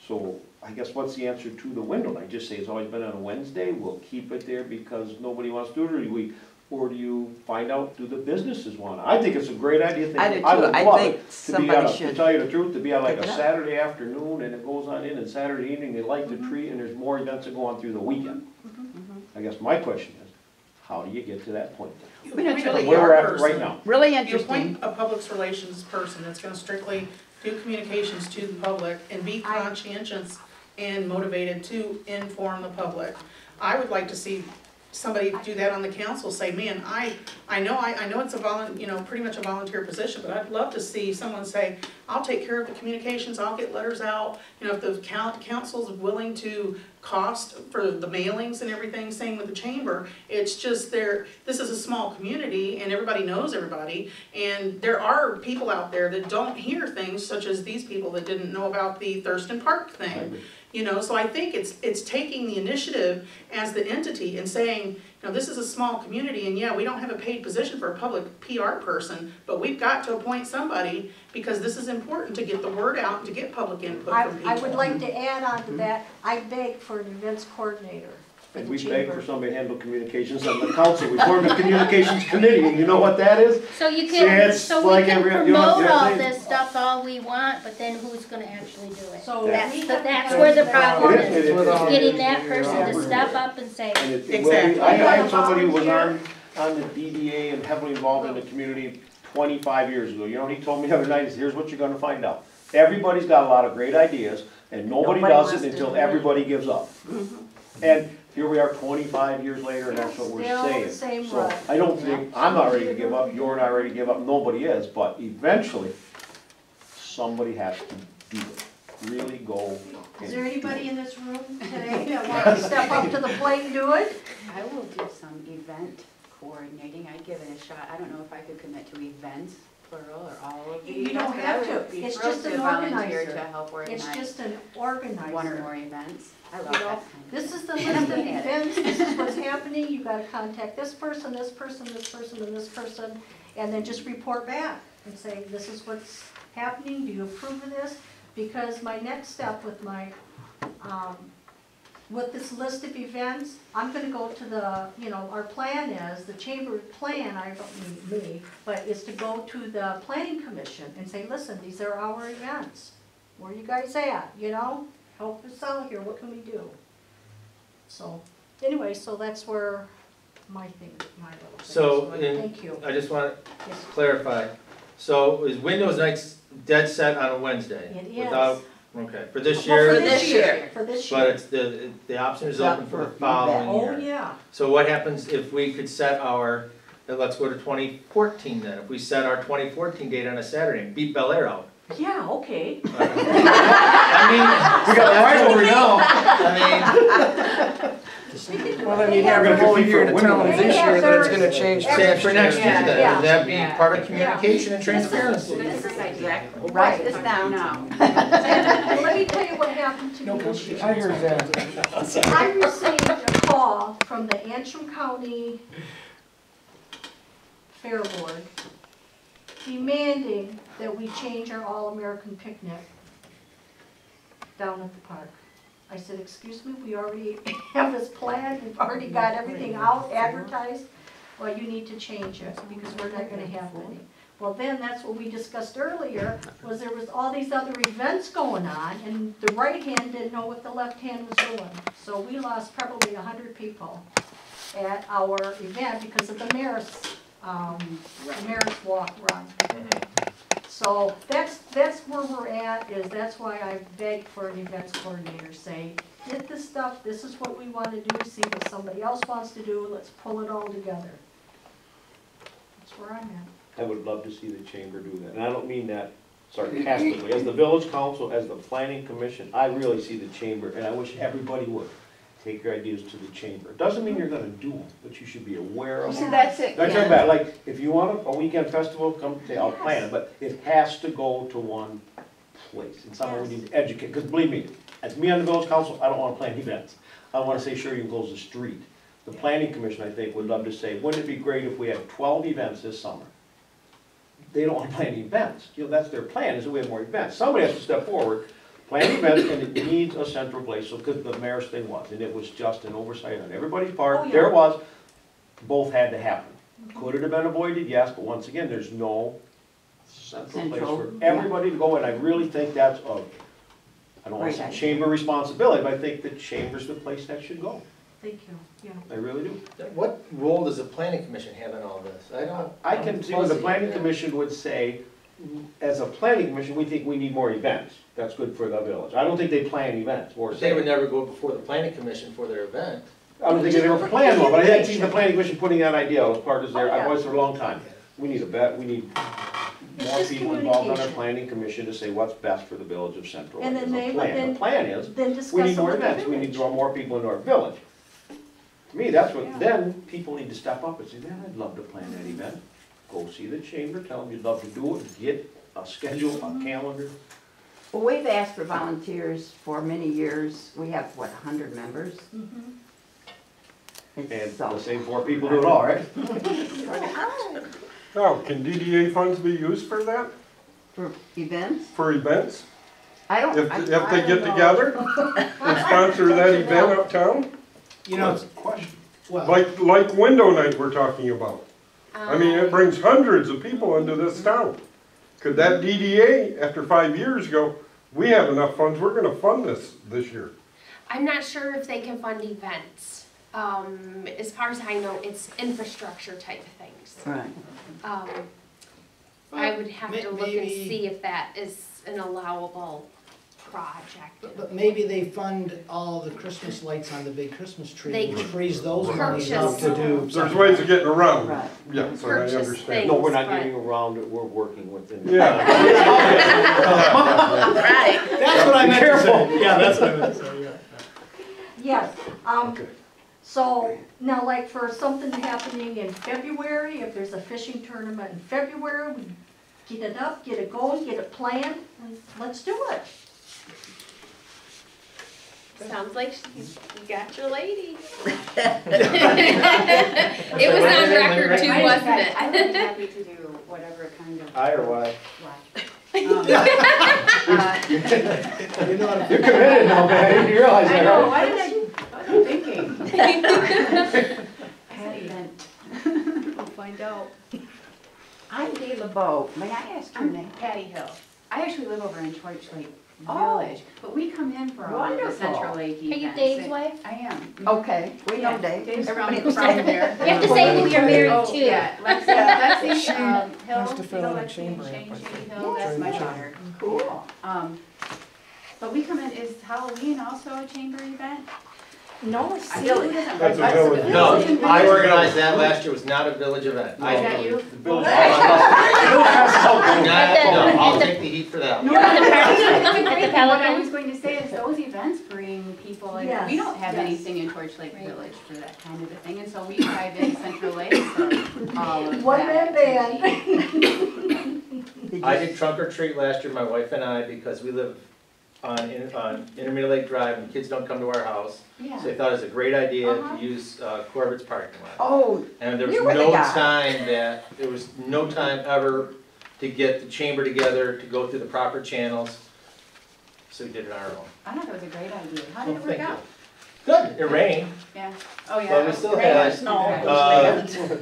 So I guess what's the answer to the window night? Just say it's always been on a Wednesday, we'll keep it there because nobody wants to do it, or do you find out, do the businesses want it? I think it's a great idea. I do too. would I love think it to be somebody on should to tell you the truth, to be on like pick a it up. Saturday afternoon and it goes on in, and Saturday evening, they light the tree, and there's more events that go on through the weekend. I guess my question is, how do you get to that point? You We don't appoint really a Where we're PR at person. right now. Really You interesting. appoint a public relations person that's gonna strictly do communications to the public and be conscientious and motivated to inform the public. I would like to see somebody do that on the council, say, man, I know it's a pretty much a volunteer position, but I'd love to see someone say, I'll take care of the communications, I'll get letters out. You know, if the council's willing to cost for the mailings and everything, same with the chamber, it's just this is a small community and everybody knows everybody, and there are people out there that don't hear things such as these people that didn't know about the Thurston Park thing. You know, so I think it's taking the initiative as the entity and saying, you know, this is a small community, and yeah, we don't have a paid position for a public PR person, but we've got to appoint somebody because this is important to get the word out and to get public input from people. I would like to add on to that, I begged for an events coordinator for And the we chamber. beg for somebody to handle communications on the council. We formed a communications committee, and you know what that is? So you See, can, it's so we like can every- you promote know, all they- this stuff all we want, but then who's gonna actually do it? So That's, we that's have- where the problem It is, is, it is. getting that person to step up and say, And it will be- Exactly. I had somebody who was on the DDA and heavily involved in the community 25 years ago. You know what he told me the other night? He said, here's what you're gonna find out. Everybody's got a lot of great ideas, and nobody does it until everybody gives up. And here we are 25 years later, and that's what we're Still the saying. same So rut. I don't think, I'm not ready to give up, you're not ready to give up, nobody is, but eventually, somebody has to do it. Really go. Is there anybody in this room today that wants to step up to the plate and do it? I will do some event coordinating, I'd give it a shot. I don't know if I could commit to events, plural, or all of the You events, don't but have I to. would be It's thrilled just to an volunteer organizer. to help organize It's just an organizer. one or more events. I love You know, that. this is the list of events, this is what's happening, you gotta contact this person, this person, this person, and this person. and then just report back and say, this is what's happening, do you approve of this? Because my next step with my, with this list of events, I'm gonna go to the, you know, our plan is, the chamber plan, I don't mean me, but is to go to the planning commission and say, listen, these are our events. Where you guys at, you know? Help us out here, what can we do? So, anyway, so that's where my thing, my little thing. So, Thank you. I just want to Yes. clarify. So is Windows nights dead set on a Wednesday? It is. Without, okay, for this Well, year? for this year. For this year. But it's the option is open for the following year. Oh, yeah. So what happens if we could set our, let's go to 2014 then, if we set our 2014 date on a Saturday, and beat Bel Air out? Yeah, okay. I mean, we got a rivalry now. I Well, then you have the whole year to tell them this year that it's gonna change. mean, for next year then, Yeah. would that be part of communication and transparency? Exactly. Write this down now. Well, let me tell you what happened to me this year. I heard that. I received a call from the Antrim County Fair Board demanding that we change our All-American picnic down at the park. I said, excuse me, we already have this planned, we've already got everything out, advertised. Well, you need to change it because we're not gonna have any. Well, then, that's what we discussed earlier, was there was all these other events going on, and the right hand didn't know what the left hand was doing. So we lost probably 100 people at our event because of the mayor's walk run. So that's where we're at, is that's why I begged for an events coordinator, say, get this stuff, this is what we want to do, see what somebody else wants to do, let's pull it all together. That's where I'm at. I would love to see the chamber do that, and I don't mean that sarcastically. As the village council, as the planning commission, I really see the chamber, and I wish everybody would take your ideas to the chamber. It doesn't mean you're gonna do them, but you should be aware of them. See, that's it. That's not bad, like, if you want a weekend festival, come, say, I'll plan it, but it has to go to one place. And someone we need to educate, because believe me, as me on the village council, I don't wanna plan events. I wanna say, sure, you can close the street. The planning commission, I think, would love to say, wouldn't it be great if we had 12 events this summer? They don't wanna plan events, you know, that's their plan, is that we have more events. Somebody has to step forward, plan events, and it needs a central place, so, because the mayor's thing was, and it was just an oversight on everybody's part. Oh, yeah. There it was, both had to happen. Could it have been avoided? Yes, but once again, there's no central place for everybody to go, and I really think that's a, I don't want to say chamber responsibility, but I think the chamber's the place that should go. Thank you, yeah. I really do. What role does the planning commission have in all this? I can see what the planning commission would say, as a planning commission, we think we need more events. That's good for the village. I don't think they plan events, or They would never go before the planning commission for their event. I don't think they ever planned one, but I had seen the planning commission putting that idea as part of their, Oh, yeah. I was for a long time. We need we need more just people involved on our communication. planning commission to say what's best for the village of Central. And as then a they would plan. then- The plan is, Then discuss we need it more with the events, we need village. to draw more people into our village. To me, that's what, Yeah. then people need to step up and say, man, I'd love to plan that event. Go see the chamber, tell them you'd love to do it, get a schedule, a calendar. Well, we've asked for volunteers for many years. We have, what, 100 members? Mhm. It's And so- the same four people do it all, right? Now, can DDA funds be used for that, For events? for events? I don't. If I they don't get know. together and sponsor that event uptown? You know, Question. well, Like window night we're talking about. I mean, it brings hundreds of people into this town. Could that DDA, after 5 years, go, we have enough funds, we're gonna fund this year? I'm not sure if they can fund events. As far as I know, it's infrastructure type of things. Right. I would have to look and maybe- see if that is an allowable project. but maybe they fund all the Christmas lights on the big Christmas tree, They and could freeze those monies purchase- up to do. There's something. ways of getting around, Right. yes, I Purchase understand. things. No, we're not but- getting around it, we're working within. Yeah. Right. That's what I meant to Careful. say. Yeah, that's what I meant to say, yeah. Yes, so, now like for something happening in February, if there's a fishing tournament in February, we get it up, get it going, get it planned, and let's do it. Sounds like you got your lady. It was on record too, wasn't it? I would be happy to do whatever kind of. I or Y? Why? You know how to- You're committed now, man, you realize I that, know, right? what was I thinking? Patty vent. We'll find out. I'm Dee LaBeau. May I ask your I'm name? Patty Hill. I actually live over in Torch Lake Oh. Village, but we come in for all of the Wonderful. Central Lake Are events. you Dave's wife? I am. Okay, we know Yeah, Dave. Dave's Everybody from knows there. You have to say who you're married Oh, to. yeah, Lexi, She Hill, has to fill you know in a Lexi chamber and Shane application. Hill, that's my Join the daughter. Cool. But we come in, is Halloween also a chamber event? No, it's I feel it isn't. That's a village. No, I organized that last year, it was not a village event. Is that you? The village No, I'll take the heat for that. No, At the What Pelican? I was going to say is those events bring people, and Yes, we don't have yes. anything in Torch Lake Right. Village for that kind of a thing, and so we drive in Central Lake for all of One that man activity. I did trunk or treat last year, my wife and I, because we live on Intermediate Lake Drive and kids don't come to our house. Yeah. So they thought it was a great idea Uh-huh. to use Corbett's parking lot. Oh, And there was you were the no guy. time ever to get the chamber together, to go through the proper channels. So we did it on our own. I thought it was a great idea. How did it Well, work thank out? Good, it rained, Yeah. Oh, yeah. but we still Rain or had snow.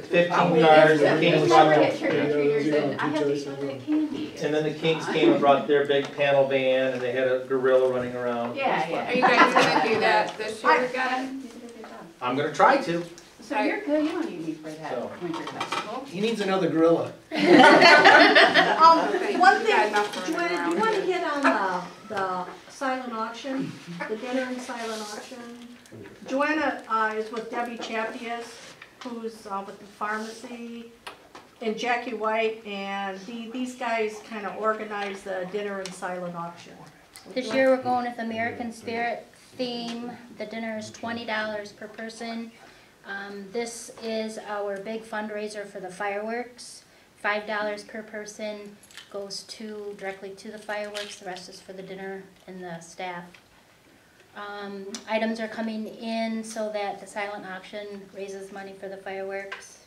15 We cars, used the to Kings never brought get trick-or-treaters, and I had these little candy. and then the Kings came and brought their big panel van, and they had a gorilla running around. Yeah, yeah. Are you guys gonna do that this year again? You did a good job. I'm gonna try to. So you're good, you don't need me for that So. winter festival. He needs another gorilla. One You got thing, enough running Joanna, do around. you want to hit on the silent auction, the dinner and silent auction? Joanna is with Debbie Chappius, who's with the pharmacy, and Jackie White, and these guys kind of organize the dinner and silent auction. This year, we're going with American Spirit theme. The dinner is $20 per person. This is our big fundraiser for the fireworks. $5 per person goes directly to the fireworks. The rest is for the dinner and the staff. Items are coming in so that the silent auction raises money for the fireworks.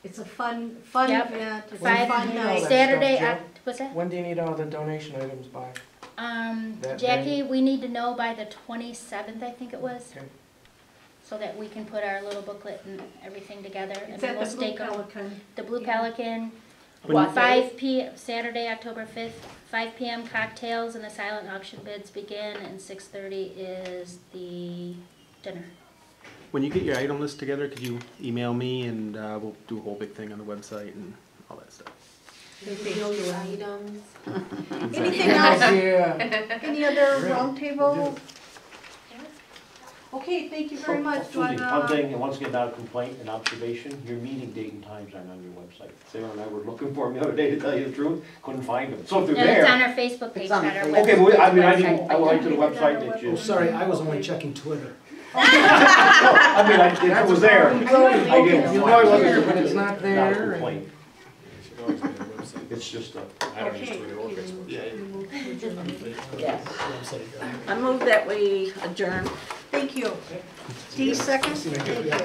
It's a fun Yep. event, it's a Five- fun night. Saturday, stuff, Joe? what's that? When do you need all the donation items by? That Jackie, we need to know by the 27th, I think it was. Okay. So that we can put our little booklet and everything together. It's and then at we'll the Blue stake 'em. Pelican. The Blue Pelican. What 5 p.m. Saturday, October 5th, 5 p.m. cocktails and the silent auction bids begin, and 6:30 is the dinner. When you get your item list together, could you email me and we'll do a whole big thing on the website and all that stuff. Items. Anything else? Yeah. Any other Really? roundtable? Okay, thank you very much, Suzi, Joanna. one thing, and once again, not a complaint, an observation, your meeting date and times aren't on your website. Sarah and I were looking for them the other day, to tell you the truth, couldn't find them. So if they're And it's on there. our Facebook page, It's on not our the website. Okay, but I mean, I website, didn't, I but went to the yeah. website that you. Oh, sorry, I was only checking Twitter. I mean, if it was there, I didn't. You know I wasn't here, but it's not Not a there. complaint, Should always be on the website. it's just a. I don't use Okay. Twitter or Facebook. yes. I move that we adjourn. Thank you. D, second? See you later.